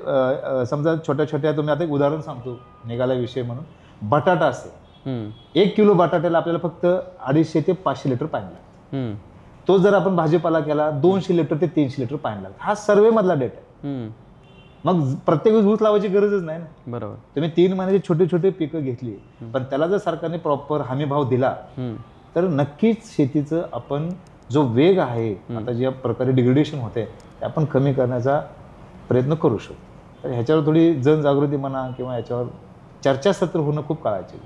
समजा छोट्या छोट्या, तुम्ही आता एक उदाहरण सांगतो निघाला विषय म्हणून, बटाटा असेल, 1 किलो बटाट्याला आपल्याला फक्त 250 ते 500 लिटर पाणी लागतं. तो जर आपण भाजीपाला केला 200 लिटर ते 300 लिटर पाणी लागतं. हा सर्वे मधला डेटा आहे. मग प्रत्येक वेळेस ऊस लावायची गरजच नाही ना. बरोबर. तुम्ही 3 महिन्याची छोटे छोटे पिकं घेतली, पण त्याला जर सरकारने प्रॉपर हमी भाव दिला तर नक्कीच शेतीचं आपण जो वेग आहे, आता ज्या प्रकारे डिग्रेडेशन होते ते आपण कमी करण्याचा प्रयत्न करू शकतो. तर ह्याच्यावर थोडी जनजागृती म्हणा किंवा याच्यावर चर्चासत्र होणं खूप काळाचे.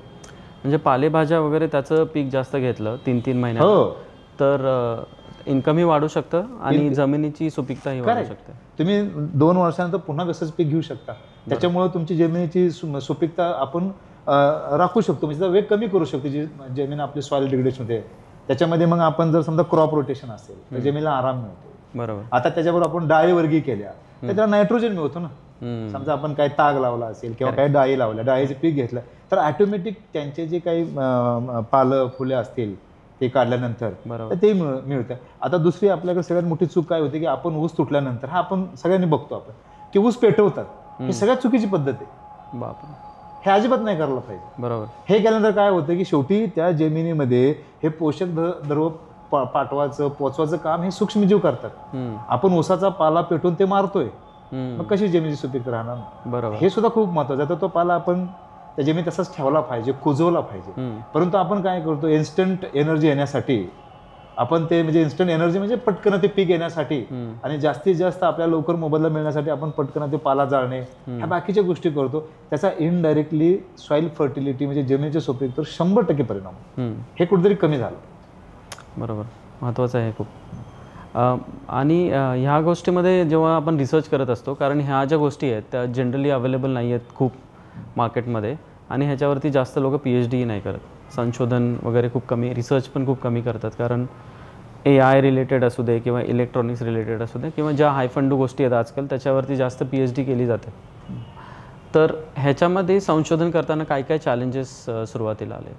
म्हणजे पालेभाज्या वगैरे त्याचं पीक जास्त घेतलं 3-3 महिन्यात, हो, तर इन्कमही वाढू शकतं आणि जमिनीची सुपीकताही वाढू शकते. तुम्ही 2 वर्षानंतर पुन्हा कसंच पीक घेऊ शकता. त्याच्यामुळे तुमची जमिनीची सुपीकता आपण राखू शकतो, म्हणजे वेग कमी करू शकतो. जी जमीन आपली सॉइल डिग्रेडेशन होते त्याच्यामध्ये मग आपण जर समजा क्रॉप रोटेशन असेल तर जमिनीला आराम मिळतो. बरोबर. आता त्याच्याबरोबर आपण डाळी वर्गी केल्या तर त्याला नायट्रोजन मिळतो ना. समजा आपण काही ताग लावला असेल किंवा काही डाळी लावल्या, डाळीचे पीक घेतलं तर ऑटोमॅटिक त्यांचे जे काही पालं फुले असतील ते काढल्यानंतर तर ते मिळतं. आता दुसरी आपल्याकडे सगळ्यात मोठी चूक काय होते की आपण ऊस तुटल्यानंतर, हा आपण सगळ्यांनी बघतो आपण की ऊस पेटवतात, ही सगळ्यात चुकीची पद्धत आहे. बापरे, हे अजिबात नाही करायला पाहिजे. बरोबर. हे केल्यानंतर काय होतं की शेवटी त्या जमिनीमध्ये हे पोषक द्रव्य पाठवायचं पोचवायचं काम हे सूक्ष्मजीव करतात. आपण ऊसाचा पाला पेटवून ते मारतोय, मग कशी जमिनीची सुपीकता राहणार. बरोबर. हे सुद्धा खूप महत्वाचं आहे. तर तो पाला आपण त्या जमिनीत तसाच ठेवला पाहिजे, कुजवला पाहिजे. परंतु आपण काय करतो, इन्स्टंट एनर्जी येण्यासाठी आपण ते, म्हणजे इन्स्टंट एनर्जी म्हणजे पटकन ते पीक येण्यासाठी आणि जास्तीत जास्त आपल्याला लवकर मोबदला मिळण्यासाठी आपण पटकन ते पाला जाळणे, ह्या बाकीच्या गोष्टी करतो. त्याचा इनडायरेक्टली सॉइल फर्टिलिटी म्हणजे जमिनीच्या सुपीकतेवर 100% परिणाम, हे कुठेतरी कमी झालं. बरोबर, महत्त्वाचं आहे खूप. आणि ह्या गोष्टीमध्ये जेव्हा आपण रिसर्च करत असतो, कारण ह्या ज्या गोष्टी आहेत त्या जनरली अवेलेबल नाही आहेत खूप मार्केटमध्ये, आणि ह्याच्यावरती जास्त लोक PhD नाही करत, संशोधन वगैरे खूप कमी, रिसर्च पण खूप कमी करतात. कारण AI रिलेटेड असू दे किंवा इलेक्ट्रॉनिक्स रिलेटेड असू दे किंवा ज्या हायफंडू गोष्टी आहेत आजकाल त्याच्यावरती जास्त PhD केली जाते. तर ह्याच्यामध्ये संशोधन करताना काय काय चॅलेंजेस सुरुवातीला आले?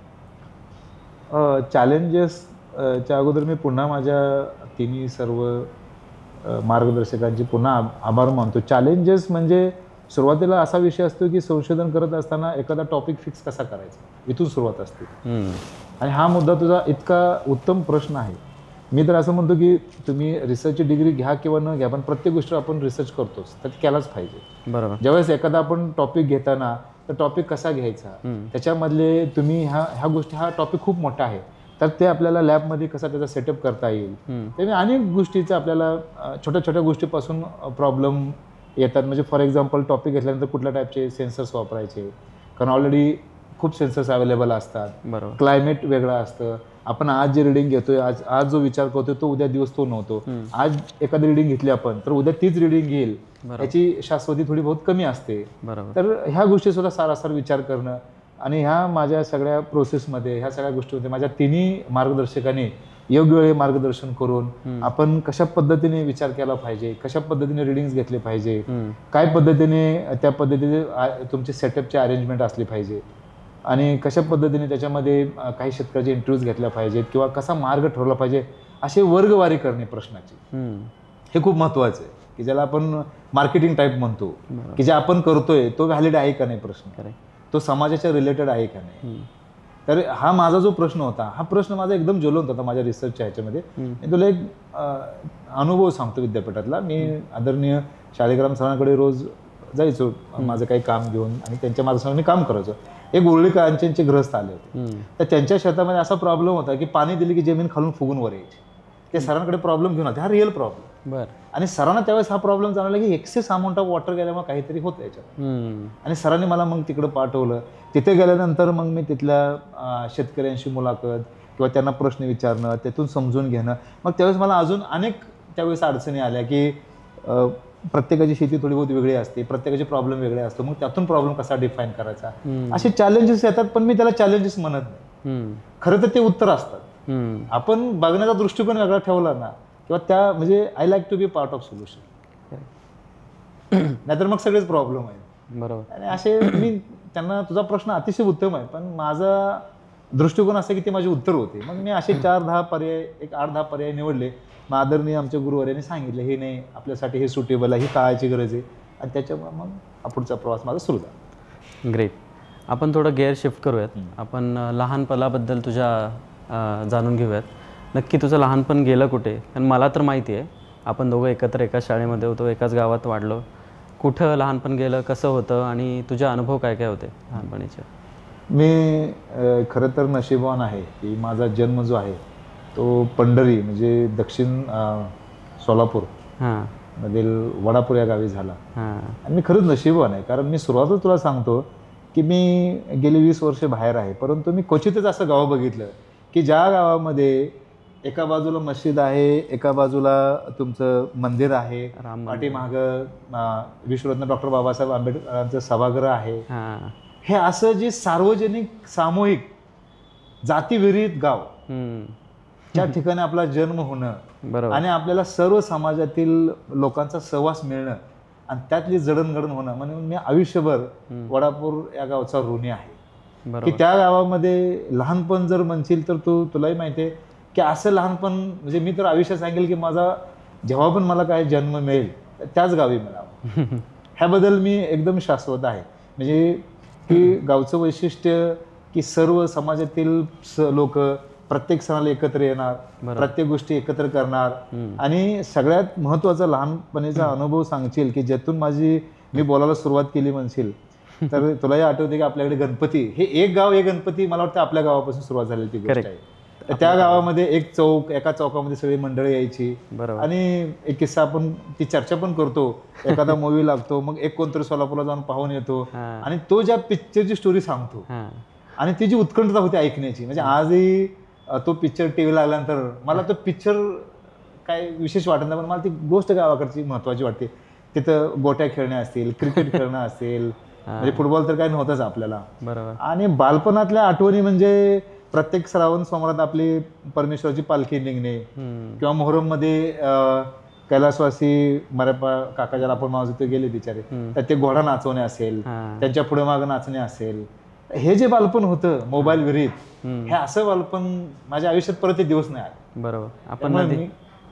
चॅलेंजेसच्या अगोदर मी पुन्हा माझ्या तिन्ही सर्व मार्गदर्शकांचे पुन्हा आभार मानतो. चॅलेंजेस म्हणजे सुरुवातीला असा विषय असतो की संशोधन करत असताना एखादा टॉपिक फिक्स कसा करायचा, इथून सुरुवात असते. आणि हा मुद्दा तुझा इतका उत्तम प्रश्न आहे. मी तर असं म्हणतो की तुम्ही रिसर्चची डिग्री घ्या किंवा न घ्या, पण प्रत्येक गोष्टीवर आपण रिसर्च करतोच, तर ते केलाच पाहिजे. बरोबर. ज्यावेळेस एखादा आपण टॉपिक घेताना तर टॉपिक कसा घ्यायचा, त्याच्यामधले तुम्ही ह्या गोष्टी, हा टॉपिक खूप मोठा आहे, तर ते आपल्याला लॅबमध्ये कसा त्याचा सेटअप करता येईल. त्यामुळे अनेक गोष्टीचं आपल्याला छोट्या छोट्या गोष्टीपासून प्रॉब्लेम येतात. म्हणजे फॉर एक्झाम्पल टॉपिक घेतल्यानंतर कुठल्या टाईपचे सेन्सर्स वापरायचे, कारण ऑलरेडी खूप सेन्सर्स अवेलेबल असतात. बरोबर. क्लायमेट वेगळं असतं. आपण आज जे रिडिंग घेतोय, आज जो विचार करतोय तो उद्या दिवस तो नव्हतो. आज एखादी रिडिंग घेतली आपण तर उद्या तीच रिडिंग येईल, याची शाश्वती थोडी बहुत कमी असते. तर ह्या गोष्टी सुद्धा सारासार विचार करणं. आणि ह्या माझ्या सगळ्या प्रोसेसमध्ये, ह्या सगळ्या गोष्टीमध्ये माझ्या तिन्ही मार्गदर्शकाने योग्य वेळी मार्गदर्शन करून आपण कशा पद्धतीने विचार केला पाहिजे, कशा पद्धतीने रिडिंग्स घेतले पाहिजे, काय पद्धतीने त्या पद्धतीने तुमचे सेटअपचे अरेंजमेंट असले पाहिजे, आणि कशा पद्धतीने त्याच्यामध्ये काही शेतकऱ्याचे इंटरव्ह्यूज घेतल्या पाहिजेत किंवा कसा मार्ग ठरवला पाहिजे, असे वर्गवारी करणे प्रश्नाची, हे खूप महत्त्वाचं आहे. की ज्याला आपण मार्केटिंग टाईप म्हणतो, की जे आपण करतोय तो व्हॅलिड आहे का नाही प्रश्न, तो समाजाच्या रिलेटेड आहे का नाही. तर हा माझा जो प्रश्न होता, हा प्रश्न माझा एकदम ज्वलंत होता माझ्या रिसर्चच्या ह्याच्यामध्ये. मी तुला एक अनुभव सांगतो विद्यापीठातला. मी आदरणीय शालिग्राम सरांकडे रोज जायचो माझं काही काम घेऊन, आणि त्यांच्या मार्गदर्शनाने काम करायचो. एक उरळी कांचनचे ग्रस्त आले होते, तर त्यांच्या शेतामध्ये असा प्रॉब्लेम होता की पाणी दिली की जमीन खालून फुगून वर यायची. ते सरांकडे प्रॉब्लेम घेऊन आले, हा रिअल प्रॉब्लेम. आणि सरांना त्यावेळेस हा प्रॉब्लेम जाणवला की एक्सेस अमाऊंट ऑफ वॉटर गेल्यामुळे काहीतरी होतं याच्यात. आणि सरांनी मला मग तिकडं पाठवलं. तिथे गेल्यानंतर मग मी तिथल्या शेतकऱ्यांशी मुलाखत किंवा त्यांना प्रश्न विचारणं, त्यातून समजून घेणं. मग त्यावेळेस मला अजून अनेक त्यावेळेस अडचणी आल्या की प्रत्येकाची शेती थोडी बहुत वेगळी असते, प्रत्येकाचे प्रॉब्लेम वेगळे असतो, मग त्यातून प्रॉब्लेम कसा डिफाईन करायचा, असे चॅलेंजेस येतात. पण मी त्याला चॅलेंजेस म्हणत नाही, खरं तर ते उत्तर असतात. आपण बघण्याचा दृष्टिकोन वेगळा ठेवला ना, किंवा त्या म्हणजे I like to be part of solution, नाहीतर मग सगळेच प्रॉब्लेम आहेत. बरोबर. आणि असे मी त्यांना, तुझा प्रश्न अतिशय उत्तम आहे, पण माझा दृष्टिकोन असं की ते माझे उत्तर होते. मग मी असे 4-10 पर्याय, एक 8-10 पर्याय निवडले. मग आदरणीय आमच्या गुरुवर्यांनी सांगितलं हे नाही आपल्यासाठी, हे सुटेबल आहे, ही काळाची गरज आहे, आणि त्याच्यामुळे मग हा पुढचा प्रवास माझा सुरू झाला. ग्रेट. आपण थोडं गेअर शिफ्ट करूयात. आपण लहानपणाबद्दल तुझ्या जाणून घेऊयात. नक्की तुझं लहानपण गेलं कुठे? कारण मला तर माहिती आहे आपण दोघं एकत्र एकाच शाळेमध्ये होतो, एकाच गावात वाढलो. कुठं लहानपण गेलं, कसं होतं, आणि तुझे अनुभव काय काय होते लहानपणीचे? मी खरं तर नशीबवान आहे की माझा जन्म जो आहे तो पंढरी, म्हणजे दक्षिण सोलापूर मधील वडापूर या गावी झाला. आणि मी खरंच नशीबवान आहे, कारण मी सुरुवातच तुला सांगतो की मी गेली 20 वर्ष बाहेर आहे, परंतु मी क्वचितच असं गाव बघितलं की ज्या गावामध्ये एका बाजूला मस्जिद आहे, एका बाजूला तुमचं मंदिर आहे, पाठीमागं विश्वरत्न डॉक्टर बाबासाहेब आंबेडकरांचं सभागृह आहे. हे असं जे सार्वजनिक, सामूहिक, जातीविरहित गाव, त्या ठिकाणी आपला जन्म होणं आणि आपल्याला सर्व समाजातील लोकांचा सहवास मिळणं आणि त्यातली जडणघडण होणं, म्हणून मी आयुष्यभर वडापूर या गावचा ऋणी आहे. की त्या गावामध्ये लहानपण जर म्हणशील तर तुलाही माहिती आहे की असं लहानपण, म्हणजे मी तर आयुष्यात सांगेल की माझा जेव्हा पण मला काय जन्म मिळेल त्याच गावी मिळावं, ह्याबद्दल मी एकदम शाश्वत आहे. म्हणजे की गावचं वैशिष्ट्य की सर्व समाजातील लोक प्रत्येक सणाला एकत्र येणार, प्रत्येक गोष्टी एकत्र करणार. आणि सगळ्यात महत्त्वाचा लहानपणीचा अनुभव सांगशील की ज्यातून मी बोलायला सुरुवात केली म्हणशील तर तुलाही आठवते की आपल्याकडे गणपती, हे एक गाव एक गणपती, मला वाटतं आपल्या गावापासून सुरुवात झालेली ती गोष्ट आहे. त्या गावामध्ये एक चौक, एका चौकामध्ये सगळी मंडळी यायची. आणि एक किस्सा आपण ती चर्चा पण करतो, एखादा मूवी लागतो, मग एक कोणतरी सोलापूरला जाऊन पाहून येतो आणि तो ज्या पिक्चरची स्टोरी सांगतो आणि ती जी उत्कंठता होती ऐकण्याची, म्हणजे आजही तो पिक्चर टीव्ही लागल्यानंतर मला तो पिक्चर काय विशेष वाटत नाही, पण मला ती गोष्ट गावाकडची महत्वाची वाटते. तिथं गोट्या खेळणे असतील, क्रिकेट खेळणं असेल, म्हणजे फुटबॉल तर काय नव्हतंच आपल्याला. आणि बालपणातल्या आठवणी म्हणजे प्रत्येक श्रावण सोमवारात आपली परमेश्वराची पालखी निघणे, किंवा मोहरम मध्ये कैलासवासी मरेपा काका ज्याला आपण मावस ते गेले बिचारे, तर ते घोडा नाचवणे असेल, त्यांच्या पुढे मागं नाचणे असेल, हे जे बालपण होतं मोबाईल विरहित, हे असं बालपण माझ्या आयुष्यात परत एक दिवस नाही आलं. बरोबर. आपण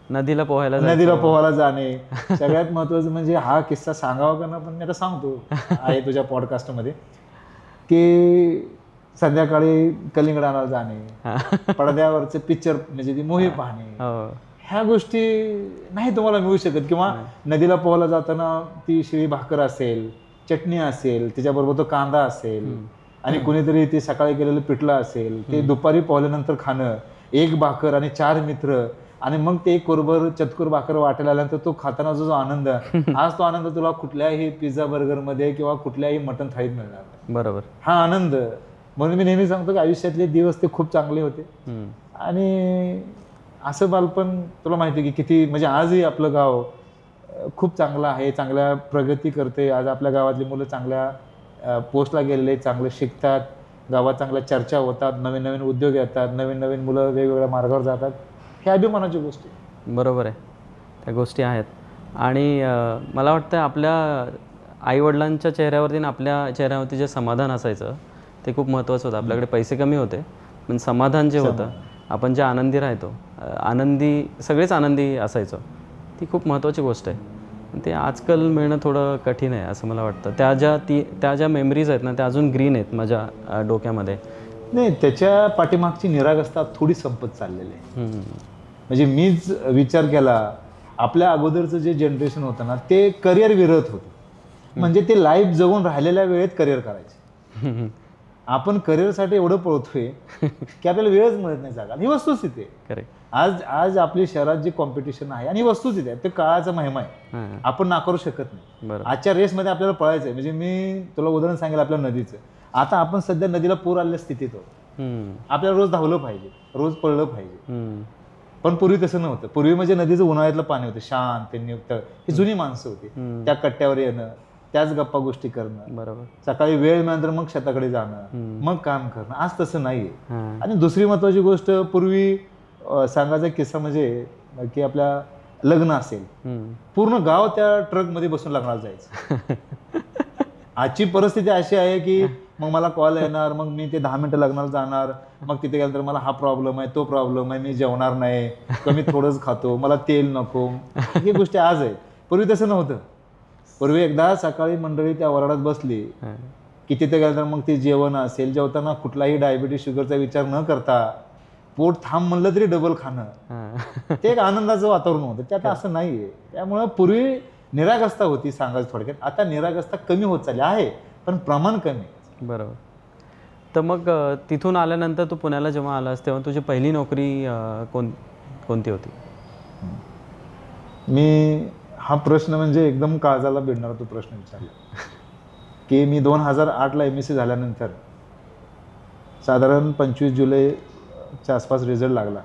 नदीला पोहायला जाणे, सगळ्यात महत्वाचं म्हणजे हा किस्सा सांगावा का ना, पण मी आता सांगतो आहे तुझ्या पॉडकास्टमध्ये की संध्याकाळी कलिंगड आणायला जाणे, पडद्यावरचे पिक्चर म्हणजे ती मूव्ही पाहणे, हो. ह्या गोष्टी नाही तुम्हाला मिळू शकत. किंवा नदीला पोहायला जाताना ती शिळी भाकर असेल, चटणी असेल, त्याच्याबरोबर तो कांदा असेल आणि कुणीतरी ते सकाळी केलेलं पिठलं असेल, ते दुपारी पोहल्यानंतर खाणं, एक भाकर आणि 4 मित्र, आणि मग ते कोरभर चतकुर भाकर वाटायला आल्यानंतर तो खाताना जो आनंद, आज तो आनंद तुला कुठल्याही पिझ्झा बर्गरमध्ये किंवा कुठल्याही मटण थाळीत मिळणार नाही. बरोबर. हा आनंद, म्हणून मी नेहमी सांगतो की आयुष्यातले दिवस ते खूप चांगले होते. आणि असं बालपण तुला माहिती आहे की किती, म्हणजे आजही आपलं गाव खूप चांगलं आहे, चांगल्या प्रगती करते. आज आपल्या गावातली मुलं चांगल्या पोस्टला गेलेले, चांगले शिकतात, गावात चांगल्या चर्चा होतात, नवीन नवीन उद्योग येतात, नवीन नवीन मुलं वेगवेगळ्या मार्गावर जातात. हे अभिमानाची गोष्ट आहे. बरोबर आहे, त्या गोष्टी आहेत. आणि मला वाटतं आपल्या आईवडिलांच्या चेहऱ्यावरती आणि आपल्या चेहऱ्यावरती जे समाधान असायचं ते खूप महत्त्वाचं होतं. आपल्याकडे पैसे कमी होते पण समाधान जे होतं, आपण जे आनंदी राहतो, आनंदी, सगळेच आनंदी असायचो, ती खूप महत्त्वाची गोष्ट आहे. ते आजकाल मिळणं थोडं कठीण आहे असं मला वाटतं. त्या ज्या मेमरीज आहेत ना, त्या अजून ग्रीन आहेत माझ्या डोक्यामध्ये. नाही, त्याच्या पाठीमागची निरागसता थोडी संपत चाललेली आहे. म्हणजे मीच विचार केला, आपल्या अगोदरचं जे जनरेशन होतं ना, ते करिअर विरत होतं. म्हणजे ते लाईफ जगून राहिलेल्या वेळेत करिअर करायचे. आपण करिअरसाठी एवढं पळतोय की आपल्याला वेळच मिळत नाही जागा. ही वस्तुस्थिती आहे. करेक्ट. आज आपली शहरात जे कॉम्पिटिशन आहे आणि वस्तुस्थिती आहे, ते काळाचा महिमा आहे, आपण नाकारू शकत नाही. बरोबर. आजच्या रेसमध्ये आपल्याला पळायचं आहे. म्हणजे मी तुला उदाहरण सांगेल आपल्या नदीचं. आता आपण सध्या नदीला पूर आलेल्या स्थितीत आहोत. आपल्याला रोज धावलं पाहिजे, रोज पळलं पाहिजे. पण पूर्वी तसं नव्हतं. पूर्वी म्हणजे नदीचं उन्हाळ्यातलं पाणी होतं, शांत, नियुक्त. ही जुनी माणसं होती. त्या कट्ट्यावर येणं, त्याच गप्पा गोष्टी करणं, बरोबर, सकाळी वेळ मिळाल्यानंतर मग शेताकडे जाणं, मग काम करणं. आज तसं नाहीये. आणि दुसरी महत्वाची गोष्ट, पूर्वी सांगायचा किस्सा म्हणजे की आपल्या लग्न असेल, पूर्ण गाव त्या ट्रकमध्ये बसून लग्नाला जायचं. आजची परिस्थिती अशी आहे की मग मला कॉल येणार, मग मी ते 10 मिनिटं लग्नाला जाणार, मग तिथे गेल्यानंतर मला हा प्रॉब्लेम आहे, तो प्रॉब्लेम आहे, मी जेवणार नाही, कमी थोडंच खातो, मला तेल नको. ही गोष्टी आज आहे. पूर्वी तसं नव्हतं. पूर्वी एकदा सकाळी मंडळी त्या वराडात बसली की तिथे गेल्यानंतर मग ते जेवण असेल, जेवताना कुठलाही डायबिटीस शुगरचा विचार न करता पोट थांब म्हणलं तरी डबल खाणं, ते एक आनंदाचं वातावरण होतं. ते आता असं नाहीये. त्यामुळं पूर्वी निरागसता होती सांगायचं थोडक्यात. आता निरागसता कमी होत चालली आहे, पण प्रमाण कमी आहे. बरोबर. तर मग तिथून आल्यानंतर तू पुण्याला जेव्हा आलास तेव्हा तुझी पहिली नोकरी कोणती होती? मी हा प्रश्न म्हणजे एकदम काळजाला भिडणारा तो प्रश्न विचारला की मी 2008ला MSc झाल्यानंतर साधारण 25 जुलैच्या आसपास रिझल्ट लागला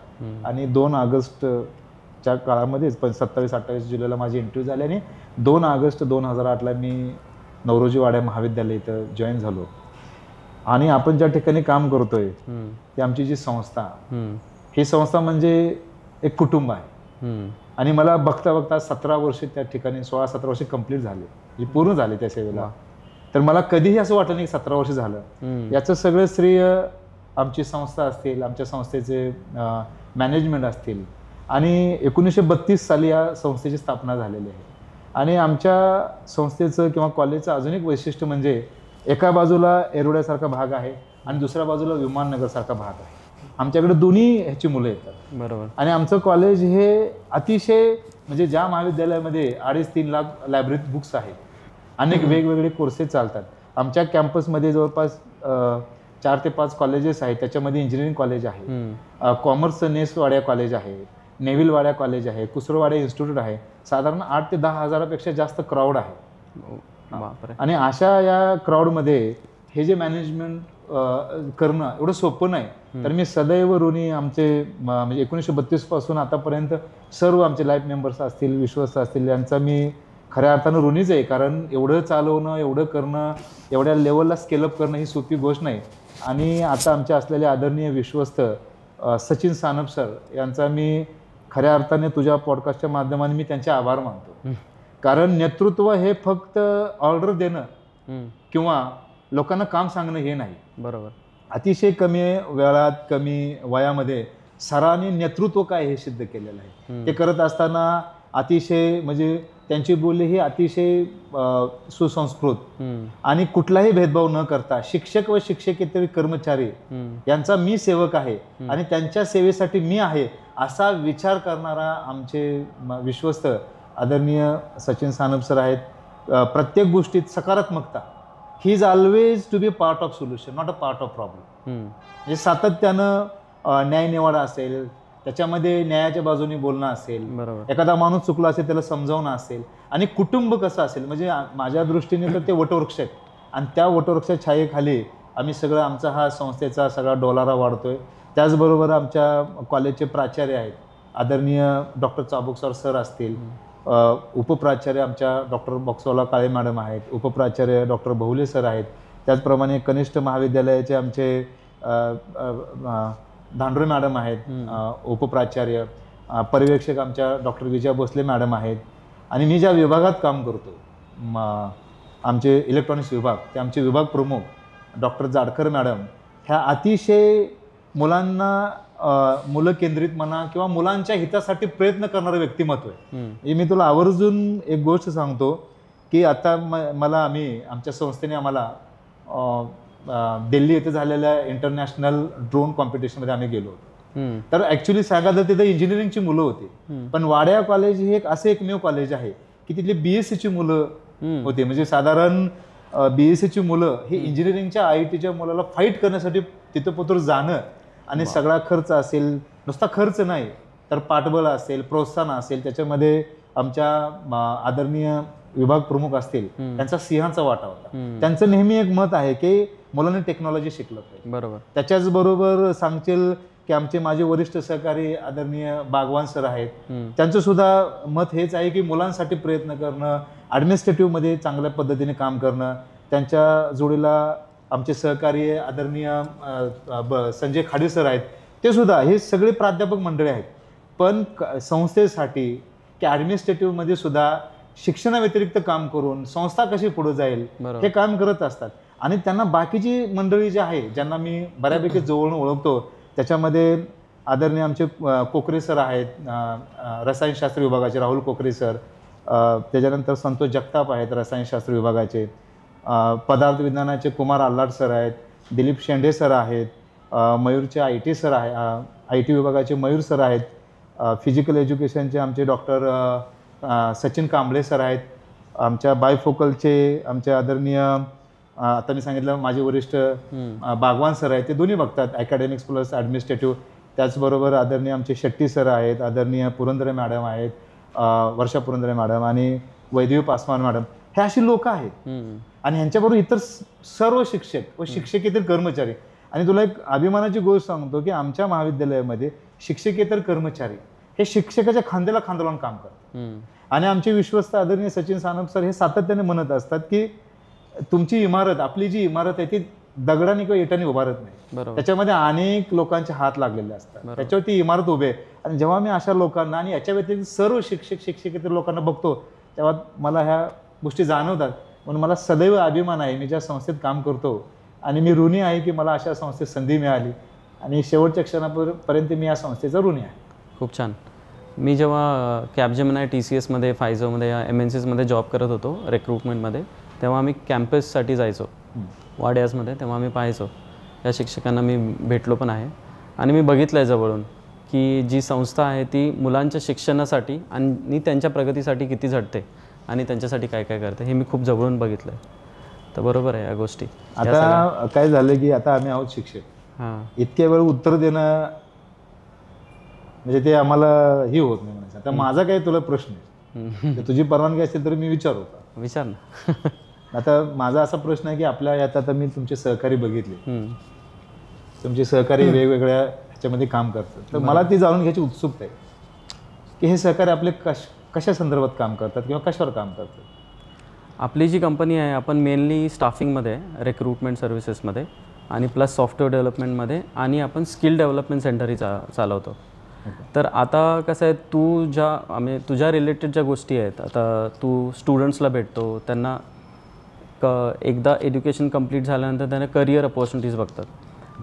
आणि 2 ऑगस्टच्या काळामध्येच 27-28 जुलैला माझी इंटरव्ह्यू झाली आणि 2 ऑगस्ट 2008ला मी नवरोजी वाड्या महाविद्यालय इथं जॉईन झालो. आणि आपण ज्या ठिकाणी काम करतोय ती आमची जी संस्था, ही संस्था म्हणजे एक कुटुंब आहे. आणि मला बघता बघता 17 वर्ष त्या ठिकाणी, 16-17 वर्ष कंप्लीट झाले, म्हणजे पूर्ण झाले त्या सेवेला. तर मला कधीही असं वाटलं नाही की 17 वर्ष झालं. याचं सगळं श्रेय आमची संस्था असतील, आमच्या संस्थेचे मॅनेजमेंट असतील. आणि 1932 साली या संस्थेची स्थापना झालेली आहे. आणि आमच्या संस्थेचं किंवा कॉलेजचं अजून एक वैशिष्ट्य म्हणजे एका बाजूला येरवड्यासारखा भाग आहे आणि दुसऱ्या बाजूला विमाननगरसारखा भाग आहे. आमच्याकडे दोन्ही ह्याची मुलं येतात. बरोबर. आणि आमचं कॉलेज हे अतिशय, म्हणजे ज्या महाविद्यालयामध्ये 2.5-3 लाख लायब्ररी बुक्स आहेत, अनेक वेगवेगळे कोर्सेस चालतात. आमच्या कॅम्पसमध्ये जवळपास 4 ते 5 कॉलेजेस आहेत. त्याच्यामध्ये इंजिनिअरिंग कॉलेज आहे, कॉमर्सचं नेसवाड्या कॉलेज आहे, नेव्हिलवाड्या कॉलेज आहे, कुसरवाड्या इन्स्टिट्यूट आहे. साधारण 8 ते 10 हजारापेक्षा जास्त क्राऊड आहे. आणि अशा या क्राऊडमध्ये हे जे मॅनेजमेंट करणं एवढं सोपं नाही. तर मी सदैव ऋणी आमचे, म्हणजे 1932 पासून आतापर्यंत सर्व आमचे लाईफ मेंबर्स असतील, विश्वस्त असतील, यांचा मी खऱ्या अर्थानं ऋणीच आहे. कारण एवढं चालवणं, एवढं करणं, एवढ्या लेवलला स्केलअप करणं ही सोपी गोष्ट नाही. आणि आता आमच्या असलेले आदरणीय विश्वस्त सचिन सानप सर यांचा मी खऱ्या अर्थाने तुझ्या पॉडकास्टच्या माध्यमाने मी त्यांचे आभार मानतो. कारण नेतृत्व हे फक्त ऑर्डर देणं किंवा लोकांना काम सांगणं हे नाही. बरोबर. अतिशय कमी वेळात, कमी वयामध्ये सरांनी नेतृत्व काय हे सिद्ध केलेलं आहे. ते करत असताना अतिशय म्हणजे त्यांची बोली ही अतिशय सुसंस्कृत आणि कुठलाही भेदभाव न करता शिक्षक व शिक्षकेतर कर्मचारी यांचा मी सेवक आहे आणि त्यांच्या सेवेसाठी मी आहे असा विचार करणारा आमचे विश्वस्त आदरणीय सचिन सानप सर आहेत. प्रत्येक गोष्टीत सकारात्मकता, ही is always to be part of solution, not a part of problem. म्हणजे सातत्यानं न्यायनिवाडा असेल, त्याच्यामध्ये न्यायाच्या बाजूने बोलणं असेल, एखादा माणूस चुकला असेल त्याला समजावणं असेल, आणि कुटुंब कसं असेल, म्हणजे माझ्या दृष्टीने तर ते वटवृक्ष आहेत आणि त्या वटवृक्षाच्या छायेखाली आम्ही सगळं आमचा हा संस्थेचा सगळा डोलारा वाढतोय. त्याचबरोबर आमच्या कॉलेजचे प्राचार्य आहेत, आदरणीय डॉक्टर चाबुकसर सर असतील, उपप्राचार्य आमच्या डॉक्टर बॉक्सवाला काळे मॅडम आहेत, उपप्राचार्य डॉक्टर बहुले सर आहेत, त्याचप्रमाणे कनिष्ठ महाविद्यालयाचे आमचे धांडुरे मॅडम आहेत, उपप्राचार्य, पर्यवेक्षक आमच्या डॉक्टर विजया भोसले मॅडम आहेत, आणि मी ज्या विभागात काम करतो आमचे इलेक्ट्रॉनिक्स विभाग, ते आमचे विभाग प्रमुख डॉक्टर जाडकर मॅडम, ह्या अतिशय मुलांना मुलं केंद्रित म्हणा किंवा मुलांच्या हितासाठी प्रयत्न करणारं व्यक्तिमत्व आहे. मी तुला आवर्जून एक गोष्ट सांगतो की आता मला आमच्या संस्थेने आम्हाला दिल्ली येथे झालेल्या इंटरनॅशनल ड्रोन कॉम्पिटिशनमध्ये आम्ही गेलो होतो. तर ॲक्च्युली सांगायला तिथं इंजिनिअरिंगची मुलं होती, पण वाड्या कॉलेज हे एक असं एकमेव कॉलेज आहे की तिथली BSCची मुलं होते. म्हणजे साधारण BSCची मुलं ही इंजिनिअरिंगच्या IITच्या मुलाला फाईट करण्यासाठी तिथं पोतर जाणं, आणि सगळा खर्च असेल, नुसता खर्च नाही तर पाठबळ असेल, प्रोत्साहन असेल, त्याच्यामध्ये आमच्या आदरणीय विभाग प्रमुख असतील त्यांचा सिंहाचा वाटा होता. त्यांचं नेहमी एक मत आहे की मुलांनी टेक्नॉलॉजी शिकलं पाहिजे. बरोबर. त्याच्याच बरोबर सांगतील की आमचे माझे वरिष्ठ सहकारी आदरणीय बागवान सर आहेत, त्यांचं सुद्धा मत हेच आहे की मुलांसाठी प्रयत्न करणं, ॲडमिनिस्ट्रेटिव्हमध्ये चांगल्या पद्धतीने काम करणं. त्यांच्या जोडीला आमचे सहकारी आदरणीय संजय खाडे सर आहेत, ते सुद्धा, हे सगळे प्राध्यापक मंडळी आहेत, पण संस्थेसाठी की ॲडमिनिस्ट्रेटिव्हमध्ये सुद्धा शिक्षणाव्यतिरिक्त काम करून संस्था कशी पुढे जाईल हे काम करत असतात. आणि त्यांना बाकीची मंडळी जी आहे, ज्यांना मी बऱ्यापैकी जवळून ओळखतो, त्याच्यामध्ये आदरणीय आमचे कोकरे सर आहेत, रसायनशास्त्र विभागाचे राहुल कोकरे सर, त्याच्यानंतर संतोष जगताप आहेत रसायनशास्त्र विभागाचे, पदार्थ विज्ञानाचे कुमार आल्हाट सर आहेत, दिलीप शेंडे सर आहेत, मयूरचे IT सर आहे, IT विभागाचे मयूर सर आहेत, फिजिकल एज्युकेशनचे आमचे डॉक्टर सचिन कांबळे सर आहेत, आमच्या बायफोकलचे आमचे आदरणीय आता मी सांगितलं माझे वरिष्ठ बागवान सर आहेत, ते दोन्ही बघतात, अकॅडमिक्स प्लस ॲडमिनिस्ट्रेटिव्ह. त्याचबरोबर आदरणीय आमचे शेट्टी सर आहेत, आदरणीय पुरंदरे मॅडम आहेत, वर्षा पुरंदरे मॅडम, आणि वैदेवी पासवान मॅडम, हे अशी लोक आहेत. आणि ह्यांच्याबरोबर इतर सर्व शिक्षक व शिक्षकेतर कर्मचारी. आणि तुला एक अभिमानाची गोष्ट सांगतो की आमच्या महाविद्यालयामध्ये शिक्षकेतर कर्मचारी हे शिक्षकाच्या खांद्याला खांदा लावून काम करतात. आणि आमचे विश्वस्त आदरणीय सचिन सानप सर हे सातत्याने म्हणत असतात की तुमची इमारत, आपली जी इमारत आहे ती दगडाने किंवा इटाने उभारत नाही, त्याच्यामध्ये अनेक लोकांचे हात लागलेले असतात, त्याच्यावर ती इमारत उभी आहे. आणि जेव्हा मी अशा लोकांना आणि याच्या व्यतिरिक्त सर्व शिक्षक शिक्षकेतर लोकांना बघतो तेव्हा मला ह्या गोष्टी जाणवतात. म्हणून मला सदैव अभिमान आहे मी ज्या संस्थेत काम करतो, आणि मी ऋणी आहे की मला अशा संस्थेत संधी मिळाली, आणि शेवटच्या क्षणापर्यंत मी या संस्थेचा ऋणी आहे. खूप छान. मी जेव्हा कॅपजेमिनाय TCSमध्ये, फायझोमध्ये या MNCsमध्ये जॉब करत होतो रिक्रुटमेंटमध्ये, तेव्हा आम्ही कॅम्पससाठी जायचो वाड्याजमध्ये, तेव्हा आम्ही पाहायचो, या शिक्षकांना मी भेटलो पण आहे, आणि मी बघितलं आहे जवळून की जी संस्था आहे ती मुलांच्या शिक्षणासाठी आणि त्यांच्या प्रगतीसाठी किती झटते आणि त्यांच्यासाठी काय काय करते हे मी खूप जवळून बघितलं आहे. तर बरोबर आहे या गोष्टी. आता काय झालं की आता आम्ही आहोत शिक्षक, इतक्या वेळ उत्तर देणं म्हणजे ते आम्हाला ही होत नाही म्हणायचं. आता माझा काय तुला प्रश्न आहे, तुझी परवानगी असेल तर मी विचारू का? विचार ना. आता माझा असा प्रश्न आहे की आपल्या यात आता मी तुमचे सहकारी बघितले, तुमचे सहकारी वेगवेगळ्या ह्याच्यामध्ये काम करतात, तर मला ती जाणून घ्यायची उत्सुकता आहे की हे सहकारी आपले कशा संदर्भात काम करतात किंवा कशावर काम करतात? आपली जी कंपनी आहे, आपण मेनली स्टाफिंगमध्ये, रिक्रुटमेंट सर्व्हिसेसमध्ये, आणि प्लस सॉफ्टवेअर डेव्हलपमेंटमध्ये, आणि आपण स्किल डेव्हलपमेंट सेंटरही चालवतो. तर आता कसं आहे, तुझ्या रिलेटेड ज्या गोष्टी आहेत, आता तू स्टुडंट्सला भेटतो, त्यांना एकदा एज्युकेशन कंप्लीट झाल्यानंतर त्यांना करिअर अपॉर्च्युनिटीज बघतात.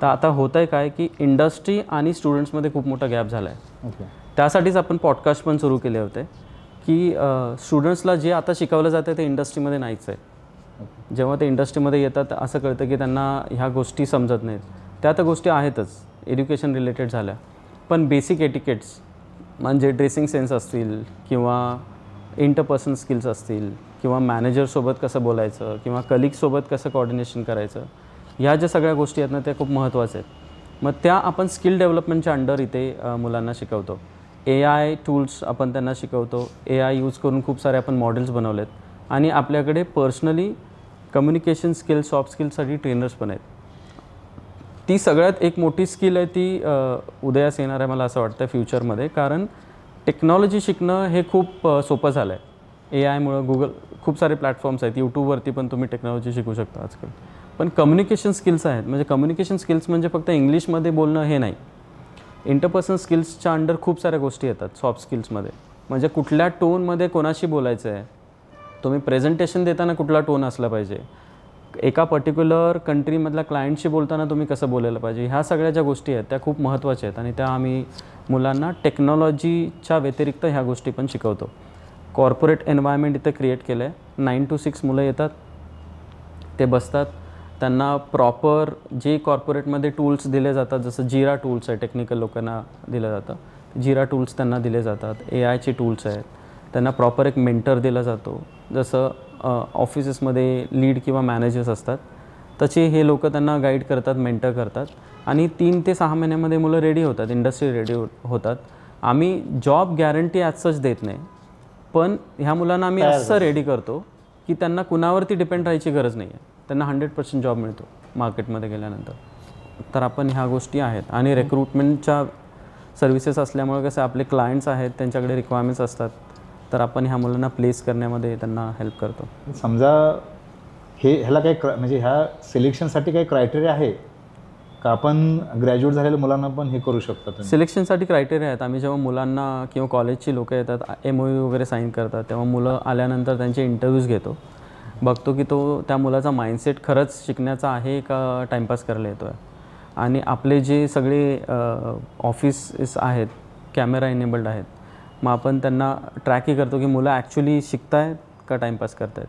तर आता होतं आहे काय की इंडस्ट्री आणि स्टुडंट्समध्ये खूप मोठा गॅप झाला आहे. त्यासाठीच आपण पॉडकास्ट पण सुरू केले होते की स्टुडंट्सला जे आता शिकवलं जातं ते इंडस्ट्रीमध्ये नाहीच आहे. जेव्हा ते इंडस्ट्रीमध्ये येतात असं कळतं की त्यांना ह्या गोष्टी समजत नाहीत. त्या तर गोष्टी आहेतच एज्युकेशन रिलेटेड झाल्या, पण बेसिक एटिकेट्स म्हणजे ड्रेसिंग सेन्स असतील किंवा इंटरपर्सनल स्किल्स असतील किंवा मॅनेजरसोबत कसं बोलायचं किंवा कलिगसोबत कसं कोऑर्डिनेशन करायचं, ह्या ज्या सगळ्या गोष्टी आहेत ना त्या खूप महत्त्वाच्या आहेत. मग त्या आपण स्किल डेव्हलपमेंटच्या अंडर इथे मुलांना शिकवतो. AI टूल्स आपण त्यांना शिकवतो. AI यूज करून खूप सारे आपण मॉडेल्स बनवलेत आणि आपल्याकडे पर्सनली कम्युनिकेशन स्किल्स, सॉफ्ट स्किल्ससाठी ट्रेनर्स पण आहेत. ती सगळ्यात एक मोठी स्किल आहे ती उदयास येणार आहे मला असं वाटतं फ्युचरमध्ये, कारण टेक्नॉलॉजी शिकणं हे खूप सोपं झालं आहे. AIमुळं गुगल खूप सारे प्लॅटफॉर्म्स आहेत, यूट्यूबवरती पण तुम्ही टेक्नॉलॉजी शिकू शकता आजकाल. पण कम्युनिकेशन स्किल्स आहेत, म्हणजे कम्युनिकेशन स्किल्स म्हणजे फक्त इंग्लिशमध्ये बोलणं हे नाही. इंटरपर्सनल स्किल्सच्या अंडर खूप साऱ्या गोष्टी येतात सॉफ्ट स्किल्समध्ये. म्हणजे कुठल्या टोनमध्ये कोणाशी बोलायचं आहे, तुम्ही प्रेझेंटेशन देताना कुठला टोन असला पाहिजे, एका पर्टिक्युलर कंट्रीमधल्या क्लायंटशी बोलताना तुम्ही कसं बोलायला पाहिजे, ह्या सगळ्या ज्या गोष्टी आहेत त्या खूप महत्त्वाच्या आहेत आणि त्या आम्ही मुलांना टेक्नॉलॉजीच्या व्यतिरिक्त ह्या गोष्टी पण शिकवतो. कॉर्पोरेट एन्व्हायरमेंट इथं क्रिएट केलं आहे. 9 to 6 मुलं येतात, ते बसतात, त्यांना प्रॉपर जे कॉर्पोरेटमध्ये टूल्स दिले जातात, जसं जिरा टूल्स आहे, टेक्निकल लोकांना दिलं जातं, जिरा टूल्स त्यांना दिले जातात. AIचे टूल्स आहेत, त्यांना प्रॉपर एक मेंटर दिला जातो. जसं ऑफिसेसमध्ये लीड किंवा मॅनेजर्स असतात तसे हे लोक त्यांना गाईड करतात, मेंटर करतात आणि 3 ते 6 महिन्यामध्ये मुलं रेडी होतात, इंडस्ट्री रेडी होतात. आम्ही जॉब गॅरंटी ॲज सच देत नाही, पण ह्या मुलांना आम्ही असं रेडी करतो की त्यांना कुणावरती डिपेंड राहायची गरज नाही आहे. त्यांना 100% जॉब मिळतो मार्केटमध्ये गेल्यानंतर. तर आपण ह्या गोष्टी आहेत आणि रिक्रुटमेंटच्या सर्व्हिसेस असल्यामुळे कसं आपले क्लायंट्स आहेत, त्यांच्याकडे रिक्वायरमेंट्स असतात, तर आपण ह्या मुलांना प्लेस करण्यामध्ये त्यांना हेल्प करतो. समजा ह्याला काही म्हणजे ह्या सिलेक्शनसाठी काही क्रायटेरिया आहे का? आपण ग्रॅज्युएट झालेल्या मुलांना पण हे करू शकतो? सिलेक्शनसाठी क्रायटेरिया आहेत. आम्ही जेव्हा मुलांना किंवा कॉलेजची लोकं येतात, MOU वगैरे साईन करतात, तेव्हा मुलं आल्यानंतर त्यांचे इंटरव्ह्यूज घेतो, बघतो की त्या मुलाचा माइंडसेट खरंच शिकण्याचा आहे का टाईमपास करायला येतो आहे. आणि आपले जे सगळे ऑफिसेस आहेत कॅमेरा इनेबल्ड आहेत, मग आपण त्यांना ट्रॅकही करतो की मुलं ॲक्च्युली शिकत आहेत का टाईमपास करत आहेत.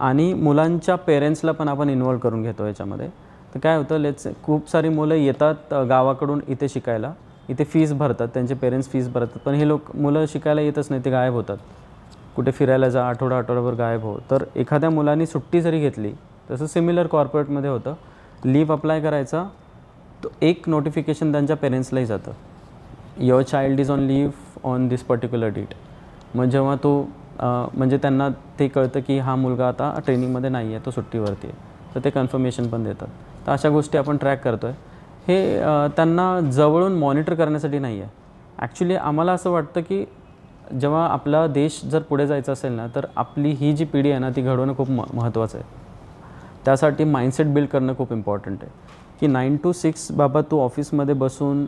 आणि मुलांच्या पेरेंट्सला पण आपण इन्वॉल्व करून घेतो याच्यामध्ये. तर काय होतं, खूप सारी मुलं येतात गावाकडून इथे शिकायला, इथे फीस भरतात, त्यांचे पेरेंट्स फीस भरतात, पण हे मुलं शिकायला येतच नाही, ते गायब होतात. कुठे फिरायला जा, आठवडाभर गायब हो. तर एखाद्या मुलांनी सुट्टी जरी घेतली, तसं सिमिलर कॉर्पोरेटमध्ये होतं, लीव अप्लाय करायचा, तो एक नोटिफिकेशन त्यांच्या पेरेंट्सलाही जातं, your child is on leave on this particular date. मग जेव्हा तो म्हणजे त्यांना ते कळतं की हा मुलगा आता ट्रेनिंगमध्ये नाही आहे, तो सुट्टीवरती आहे, तर ते कन्फर्मेशन पण देतात. तर अशा गोष्टी आपण ट्रॅक करतो आहे. हे त्यांना जवळून मॉनिटर करण्यासाठी नाही आहे. ॲक्च्युली आम्हाला असं वाटतं की जेव्हा आपला देश जर पुढे जायचं असेल ना, तर आपली ही जी पिढी आहे ना, ती घडवणं खूप महत्त्वाचं आहे. त्यासाठी माइंडसेट बिल्ड करणं खूप इम्पॉर्टंट आहे की 9 to 6 बाबा तू ऑफिसमध्ये बसून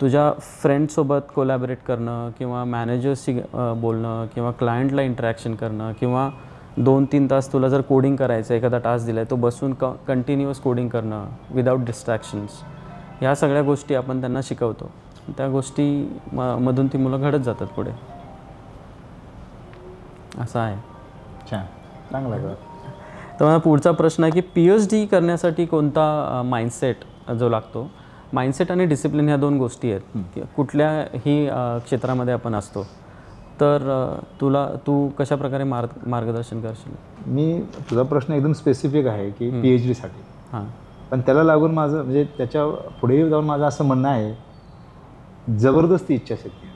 तुझ्या फ्रेंडसोबत कोलॅबरेट करणं किंवा मॅनेजर्सशी बोलणं किंवा क्लायंटला इंटरॅक्शन करणं किंवा 2-3 तास तुला जर कोडिंग करायचं आहे, एखादा टास्क दिला आहे, तो बसून कंटिन्युअस कोडिंग करणं विदाऊट डिस्ट्रॅक्शन्स, ह्या सगळ्या गोष्टी आपण त्यांना शिकवतो. त्या गोष्टी मधून ती मुलं घडत जातात पुढे. असं आहे. छान, चांगला. तर मला पुढचा प्रश्न आहे की PhD करण्यासाठी कोणता माइंडसेट जो लागतो? माइंडसेट आणि डिसिप्लिन ह्या 2 गोष्टी आहेत. कुठल्याही क्षेत्रामध्ये आपण असतो, तर तू कशाप्रकारे मार्गदर्शन करशील? मी तुझा प्रश्न एकदम स्पेसिफिक आहे की PhDसाठी. हां. पण त्याला लागून माझं म्हणजे त्याच्या पुढे जाऊन माझं असं म्हणणं आहे, जबरदस्ती इच्छाशक्ती.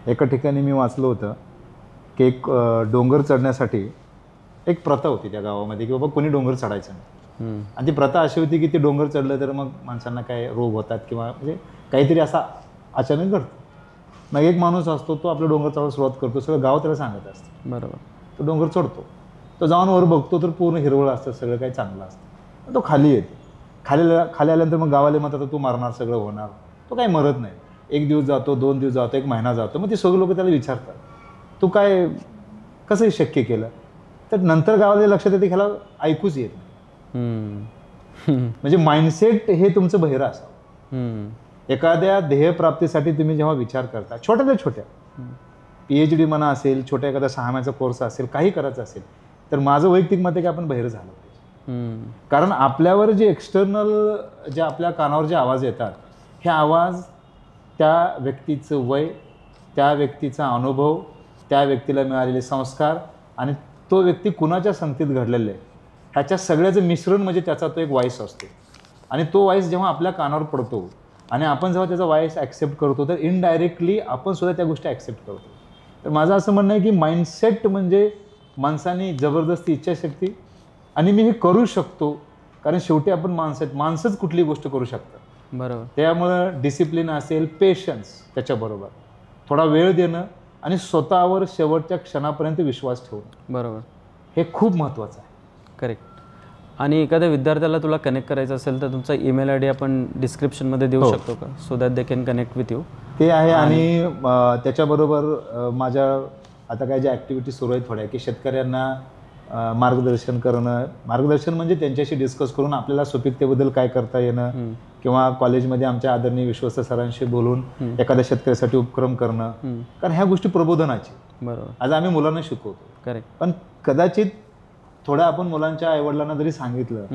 एका ठिकाणी मी वाचलं होतं की एक डोंगर चढण्यासाठी एक प्रथा होती त्या गावामध्ये की बाबा कोणी डोंगर चढायचं नाही. आणि ती प्रथा अशी होती की ते डोंगर चढलं तर मग माणसांना काय रोग होतात किंवा म्हणजे काहीतरी असा अचानक घडतं. मग एक माणूस असतो, तो आपलं डोंगर चढायला सुरुवात करतो, सगळं गाव त्याला सांगत असतं. बरोबर. तो डोंगर चढतो, तो जाऊन वर बघतो तर पूर्ण हिरवळ असतं, सगळं काही चांगलं असतं. तो खाली येतो, खाली आल्यानंतर मग गावाले म्हणतात तू मरणार, सगळं होणार. तो काही मरत नाही. 1 दिवस जातो, 2 दिवस जातो, 1 महिना जातो. मग ते सगळे लोक त्याला विचारतात तू काय कसं शक्य केलं? तर नंतर गावाला लक्षात येते ह्याला ऐकूच येत नाही. म्हणजे माइंडसेट हे तुमचं बहिरं असावं. एखाद्या ध्येयप्राप्तीसाठी तुम्ही जेव्हा विचार करता, छोट्या PhD म्हणा असेल, छोट्या एखादा 6 महिन्याचा कोर्स असेल, काही करायचं असेल, तर माझं वैयक्तिक मत आहे की आपण बाहेर झालं पाहिजे. कारण आपल्यावर जे एक्सटर्नल जे आपल्या कानावर जे आवाज येतात, हे आवाज त्या व्यक्तीचं वय, त्या व्यक्तीचा अनुभव, त्या व्यक्तीला मिळालेले संस्कार आणि तो व्यक्ती कुणाच्या संगतीत घडलेला आहे, ह्याच्या सगळ्याचं मिश्रण म्हणजे त्याचा तो एक व्हॉईस असतो. आणि तो व्हॉईस जेव्हा आपल्या कानावर पडतो आणि आपण जेव्हा त्याचा व्हॉईस ॲक्सेप्ट करतो, तर इनडायरेक्टली आपण सुद्धा त्या गोष्टी ॲक्सेप्ट करतो. तर माझं असं म्हणणं आहे की माइंडसेट म्हणजे माणसाने जबरदस्ती इच्छाशक्ती आणि मी हे करू शकतो, कारण शेवटी आपण माणसंच कुठली गोष्ट करू शकतात. बरोबर. त्यामुळं डिसिप्लिन असेल, पेशन्स, त्याच्याबरोबर थोडा वेळ देणं आणि स्वतःवर शेवटच्या क्षणापर्यंत विश्वास ठेवणं, बरोबर, हे खूप महत्त्वाचं आहे. करेक्ट. आणि एखाद्या विद्यार्थ्याला तुला कनेक्ट करायचं असेल तर तुमचा ईमेल ID आपण डिस्क्रिप्शनमध्ये देऊ शकतो का, so that they can connect with you? ते आहे. आणि त्याच्याबरोबर माझ्या आता काय ज्या ॲक्टिव्हिटी सुरू आहेत थोड्या, की शेतकऱ्यांना मार्गदर्शन म्हणजे त्यांच्याशी डिस्कस करून आपल्याला सुपीकतेबद्दल काय करता येणं, किंवा कॉलेजमध्ये आमच्या आदरणीय विश्वस्त सरांशी बोलून एखाद्या शेतकऱ्यासाठी उपक्रम करणं, कारण ह्या गोष्टी प्रबोधनाची. बरोबर. आज आम्ही मुलांना शिकवतो, करेक्ट. पण कदाचित थोडं आपण मुलांच्या आईवडिलांना जरी सांगितलं,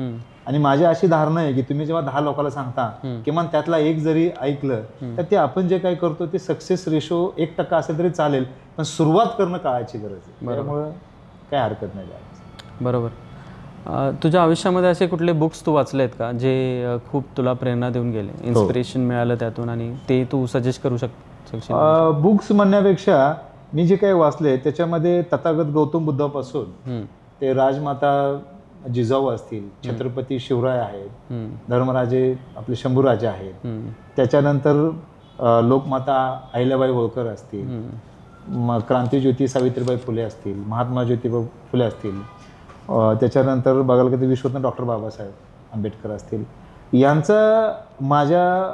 आणि माझी अशी धारणा आहे की तुम्ही जेव्हा 10 लोकांना सांगता, किमान त्यातला एक जरी ऐकलं, तर ते आपण जे काही करतो ते सक्सेस रेशो 1% असेल तरी चालेल, पण सुरुवात करणं काळाची गरज आहे. त्यामुळं काय हरकत नाही. बरोबर. तुझ्या आयुष्यामध्ये असे कुठले बुक्स तू वाचले आहेत का जे खूप तुला प्रेरणा देऊन गेले, इन्स्पिरेशन मिळालं त्यातून, आणि ते तू सजेस्ट करू शकशील? बुक्स म्हणण्यापेक्षा मी जे काही वाचले त्याच्यामध्ये तथागत गौतम बुद्धापासून ते राजमाता जिजाऊ असतील, छत्रपती शिवराय आहेत, धर्मराजे आपले शंभूराजे आहेत, त्याच्यानंतर लोकमाता अहिल्याबाई होळकर असतील, क्रांतिज्योती सावित्रीबाई फुले असतील, महात्मा ज्योतिबा फुले असतील, त्याच्यानंतर बघायला गेलं तर विश्वरत्न डॉक्टर बाबासाहेब आंबेडकर असतील. यांचं माझ्या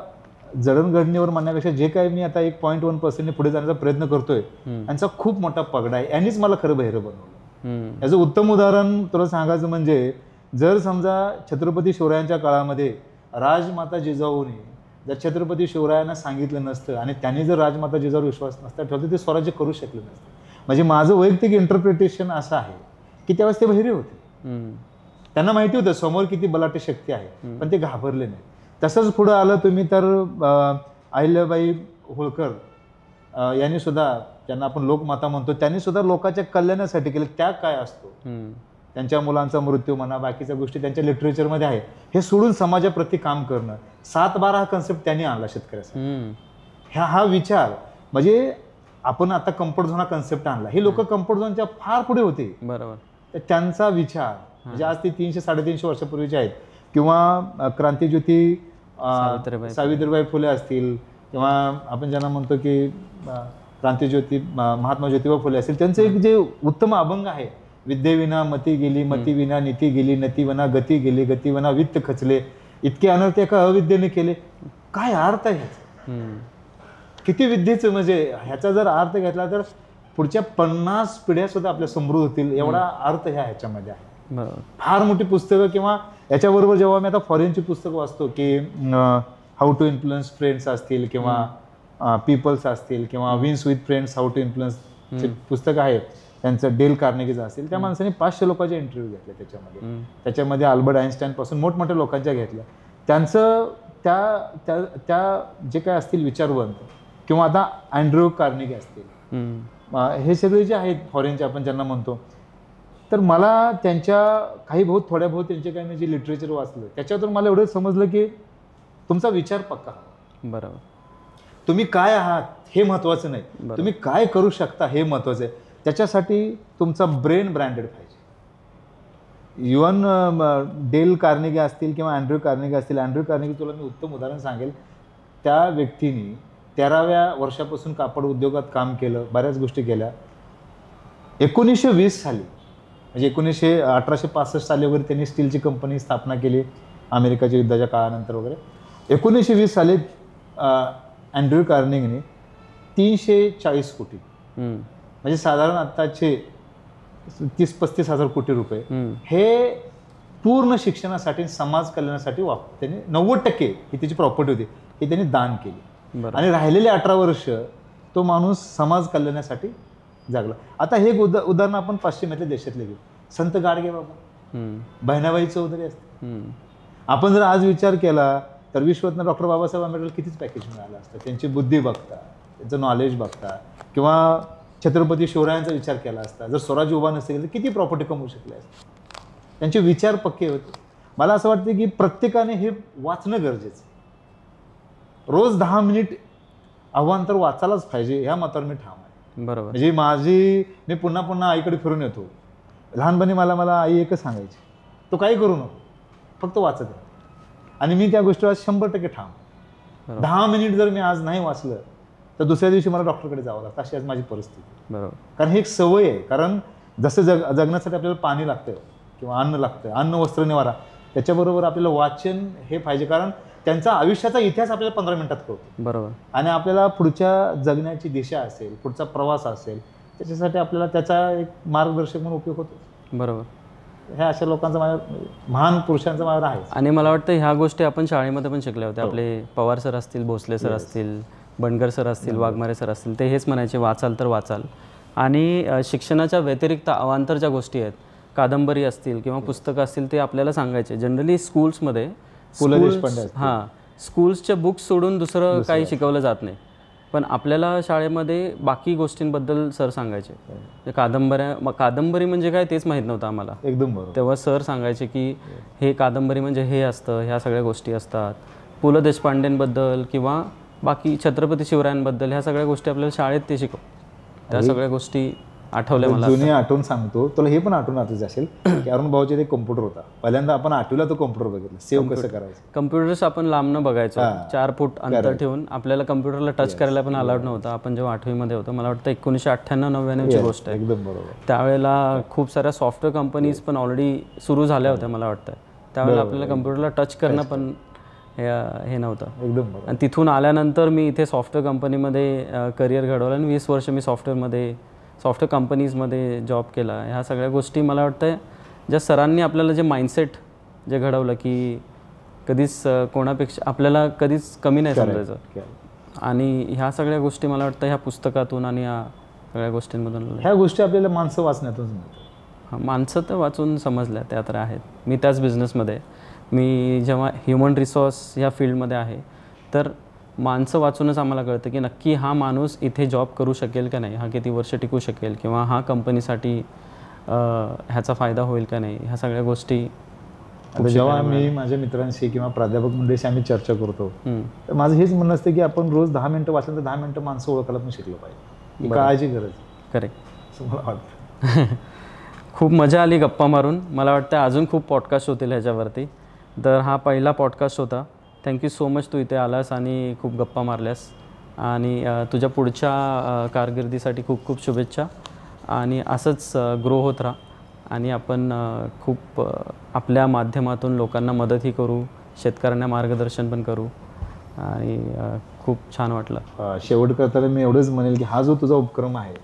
जडणघडणीवर म्हणण्यापेक्षा जे काही मी आता 1.1% पुढे जाण्याचा प्रयत्न करतोय, यांचा खूप मोठा पगडा आहे. यांनीच मला खरं बहिरं बनवलं. याचं उत्तम उदाहरण तुला सांगायचं म्हणजे, जर समजा छत्रपती शिवरायांच्या काळामध्ये राजमाता जिजाऊने जर छत्रपती शिवरायांना सांगितलं नसतं आणि त्यांनी जर राजमाता जिजाऊवर विश्वास नसता ठेवला, ते स्वराज्य करू शकले नसते. म्हणजे माझं वैयक्तिक इंटरप्रिटेशन असं आहे की त्यावेळेस ते बहिरे होते, त्यांना माहिती होतं समोर किती बलाढ्य शक्ती आहे, पण ते घाबरले नाही. तसंच पुढं आलं तुम्ही तर अहिल्याबाई होळकर यांनी सुद्धा, ज्यांना आपण लोकमाता म्हणतो, त्यांनी सुद्धा लोकांच्या कल्याणासाठी केलं. त्याग काय असतो, त्यांच्या मुलांचा मृत्यू म्हणा, बाकीच्या गोष्टी त्यांच्या लिटरेचरमध्ये आहे, हे सोडून समाजाप्रती काम करणं. 7/12 हा कन्सेप्ट त्यांनी आणला शेतकऱ्यासाठी. हा विचार म्हणजे आपण आता कम्फर्ट झोन हा कन्सेप्ट आणला, हे लोक कम्फर्ट झोनच्या फार पुढे होते. बरोबर. तर त्यांचा विचार म्हणजे आज ते 300-350 वर्षापूर्वीचे आहेत. किंवा क्रांतिज्योती सावित्रीबाई फुले असतील, किंवा आपण ज्यांना म्हणतो की क्रांतिज्योती महात्मा ज्योतिबा फुले असतील, त्यांचं एक जे उत्तम अभंग आहे, विद्येविना मती गेली, मतीविना नीती गेली, नीतीविना गती गेली, गतीविना वित्त खचले, इतके अनर्थ एका अविद्येने केले. काय अर्थ आहे ह्याचा? किती विद्येचं, म्हणजे ह्याचा जर अर्थ घेतला तर पुढच्या 50 पिढ्या सुद्धा आपल्या समृद्ध होतील, एवढा अर्थ ह्याच्यामध्ये आहे. फार मोठी पुस्तकं. किंवा याच्याबरोबर जेव्हा मी आता फॉरेनची पुस्तकं वाचतो की हाऊ टू इन्फ्लुएन्स फ्रेंड्स असतील, किंवा पीपल्स असतील, किंवा wins with friends how to influence पुस्तकं आहेत त्यांचं, डेल कार्नेगीचं असतील, त्या माणसाने 500 लोकांचे इंटरव्ह्यू घेतले. त्याच्यामध्ये अल्बर्ट आइन्स्टाईन पासून मोठमोठ्या लोकांच्या घेतल्या. त्यांचं त्या जे काय असतील विचारवंत, किंवा आता अँड्र्यू कार्नेगी असतील, हे सगळे जे आहेत फॉरेनचे आपण ज्यांना म्हणतो, तर मला त्यांच्या काही थोड्या बहुत त्यांचे काही मी जे लिटरेचर वाचलं त्याच्यातून मला एवढं समजलं की तुमचा विचार पक्का हवा. बरोबर. तुम्ही काय आहात हे महत्त्वाचं नाही, तुम्ही काय करू शकता हे महत्त्वाचं आहे. त्याच्यासाठी तुमचा ब्रेन ब्रँडेड पाहिजे. इव्हन डेल कार्नेगी असतील किंवा अँड्र्यू कार्नेगी असतील. अँड्र्यू कार्नेगी तुला मी उत्तम उदाहरण सांगेल. त्या व्यक्तीने 13व्या वर्षापासून कापड उद्योगात काम केलं, बऱ्याच गोष्टी केल्या. 1920 साली म्हणजे 1865 साली वगैरे त्यांनी स्टीलची कंपनी स्थापना केली अमेरिकाच्या युद्धाच्या काळानंतर वगैरे. 1920 साली अँड्र्यू कार्नेगीने 340 कोटी म्हणजे साधारण आत्ताचे 30-35 हजार कोटी रुपये हे पूर्ण शिक्षणासाठी समाज कल्याणासाठी त्यांनी 90% ही त्याची प्रॉपर्टी होती ही त्यांनी दान केली बरोबर. आणि राहिलेले 18 वर्ष तो माणूस समाज कल्याणासाठी जगला. आता हे उदाहरण आपण पाश्चिमात्य देशातले घेऊ. संत गाडगे बाबा, बहिणाबाई चौधरी असते. आपण जर आज विचार केला तर विश्वरत्न डॉक्टर बाबासाहेब आंबेडकर कितीच पॅकेज मिळालं असतं. त्यांची बुद्धी बघता, त्यांचं नॉलेज बघता, किंवा छत्रपती शिवरायांचा विचार केला असता, जर स्वराज्य उभा नसेल तर किती प्रॉपर्टी कमवू शकले असते. त्यांचे विचार पक्के होते. मला असं वाटतं की प्रत्येकाने हे वाचणं गरजेचं आहे. रोज 10 मिनिट आव्हान तर वाचायलाच पाहिजे, ह्या मतावर मी ठाम आहे. बरोबर. म्हणजे मी पुन्हा पुन्हा आईकडे फिरून येतो. लहानपणी मला आई एकच सांगायची, तो काही करू नको, फक्त वाचत आहे. आणि मी त्या गोष्टीवर 100% ठाम. 10 मिनिट जर मी आज नाही वाचलं तर दुसऱ्या दिवशी मला डॉक्टरकडे जावं लागतं. अशी आज माझी परिस्थिती. बरोबर. कारण ही एक सवय आहे. कारण जसं जगण्यासाठी आपल्याला पाणी लागतं किंवा अन्न लागतं, अन्न वस्त्र निवारा, त्याच्याबरोबर आपल्याला वाचन हे पाहिजे. कारण त्यांचा आयुष्याचा इतिहास आपल्याला 15 मिनिटात कळतो. बरोबर. आणि आपल्याला पुढच्या जगण्याची दिशा असेल, पुढचा प्रवास असेल, त्याच्यासाठी आपल्याला त्याचा एक मार्गदर्शक म्हणून उपयोग होतो. बरोबर. ह्या अशा लोकांचा माझ्या, महान पुरुषांचा माझ्यावर आहे. आणि मला वाटतं ह्या गोष्टी आपण शाळेमध्ये पण शिकल्या होत्या. आपले पवार सर असतील, भोसले सर असतील, बंडगर सर असतील, वाघमारे सर असतील, ते हेच म्हणायचे, वाचाल तर वाचाल. आणि शिक्षणाच्या व्यतिरिक्त अवांतर ज्या गोष्टी आहेत, कादंबरी असतील किंवा पुस्तकं असतील, ते आपल्याला सांगायचे. जनरली स्कूल्समध्ये स्कूल्सच्या बुक्स सोडून दुसरं काही शिकवलं जात नाही. पण आपल्याला शाळेमध्ये बाकी गोष्टींबद्दल सर सांगायचे. कादंबरी म्हणजे काय तेच माहीत नव्हतं आम्हाला. एकदम बरोबर. तेव्हा सर सांगायचे की हे कादंबरी म्हणजे हे असतं, ह्या सगळ्या गोष्टी असतात. पु ल देशपांडेंबद्दल किंवा बाकी छत्रपती शिवरायांबद्दल ह्या सगळ्या गोष्टी आपल्याला शाळेत ते शिकव. त्या सगळ्या गोष्टी आठवल्या मला. जुनी आठवण सांगतो तुला, हे पण आठवण आठवत असेल की अरुण भाऊचे ते कॉम्प्युटर होता. पहिल्यांदा आपण 8वीला तो कॉम्प्युटर बघितला, सेव्ह कसं करायचं. कम्प्युटर्स आपण लांबनं बघायचो, 4 फूट अंतर ठेवून. आपल्याला कम्प्युटरला टच करायला पण अलाउड नव्हतं. आपण जेव्हा 8वीमध्ये होतो, मला वाटतं 1998-99 ची गोष्ट आहे. एकदम बरोबर. त्यावेळेला खूप साऱ्या सॉफ्टवेअर कंपनीज पण ऑलरेडी सुरू झाल्या होत्या मला वाटतं. त्यावेळेला आपल्याला कम्प्युटरला टच करणं पण हे नव्हतं. एकदम बरोबर. आणि तिथून आल्यानंतर मी इथे सॉफ्टवेअर कंपनीमध्ये करिअर घडवलं आणि 20 वर्ष मी सॉफ्टवेअर कंपनीजमध्ये जॉब केला. ह्या सगळ्या गोष्टी मला वाटतं ज्या सरांनी आपल्याला जे माइंडसेट जे घडवलं की कधीच कोणापेक्षा आपल्याला कधीच कमी नाही समजायचं. आणि ह्या सगळ्या गोष्टी मला वाटतं ह्या पुस्तकातून आणि या सगळ्या गोष्टींमधून, ह्या गोष्टी आपल्याला माणसं वाचण्यातून मिळतात. माणसं तर वाचून समजल्या त्या तर आहेत. मी त्याच बिझनेसमध्ये, मी जेव्हा ह्युमन रिसोर्स ह्या फील्डमध्ये आहे, तर माणसं वाचूनच आम्हाला कळतं की नक्की हा माणूस इथे जॉब करू शकेल का नाही, हा किती वर्ष टिकू शकेल, किंवा हा कंपनीसाठी ह्याचा फायदा होईल का नाही. ह्या सगळ्या गोष्टी आता जेव्हा मी माझ्या मित्रांशी किंवा प्राध्यापक मंडळीशी आम्ही चर्चा करतो, तर माझं हेच म्हणणं असतं की आपण रोज 10 मिनिटं वाचलं तर 10 मिनिटं माणसं ओळखायला पण शिकलं पाहिजे. ही काळाची गरज. करेक्ट, असं मला वाटतं. खूप मजा आली गप्पा मारून. मला वाटतं अजून खूप पॉडकास्ट होतील ह्याच्यावरती. तर हा पहिला पॉडकास्ट होता. थँक्यू सो मच, तू इथे आलास आणि खूप गप्पा मारल्यास. आणि तुझ्या पुढच्या कारकिर्दीसाठी खूप खूप शुभेच्छा. आणि असंच ग्रो होत राहा. आणि आपण खूप आपल्या माध्यमातून लोकांना मदतही करू, शेतकऱ्यांना मार्गदर्शन पण करू. आणि खूप छान वाटलं. शेवट करताना मी एवढंच म्हणेल की हा जो तुझा उपक्रम आहे,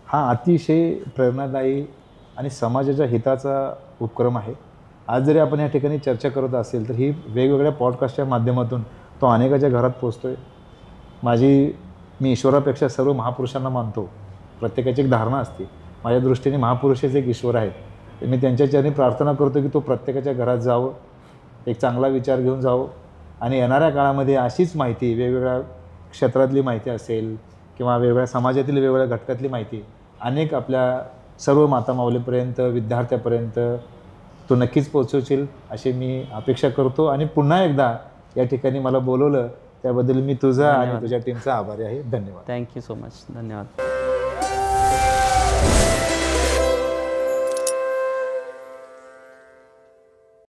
हा अतिशय प्रेरणादायी आणि समाजाच्या हिताचा उपक्रम आहे. आज जरी आपण या ठिकाणी चर्चा करत असेल तर ही वेगवेगळ्या पॉडकास्टच्या माध्यमातून तो अनेकाच्या घरात पोचतो आहे. मी ईश्वरापेक्षा सर्व महापुरुषांना मानतो. प्रत्येकाची एक धारणा असते. माझ्या दृष्टीने महापुरुषच एक ईश्वर आहेत. मी त्यांच्या चरणी प्रार्थना करतो की तो प्रत्येकाच्या घरात जावं, एक चांगला विचार घेऊन जावं. आणि येणाऱ्या काळामध्ये अशीच माहिती, वेगवेगळ्या क्षेत्रातली माहिती असेल किंवा वेगवेगळ्या समाजातील वेगवेगळ्या घटकातली माहिती अनेक आपल्या सर्व माता माऊलीपर्यंत, विद्यार्थ्यापर्यंत तो नक्कीच पोहोचवशील अशी मी अपेक्षा करतो. आणि पुन्हा एकदा या ठिकाणी मला बोलवलं त्याबद्दल मी तुझा आणि तुझ्या टीमचा आभारी आहे. धन्यवाद. Thank you so much. धन्यवाद.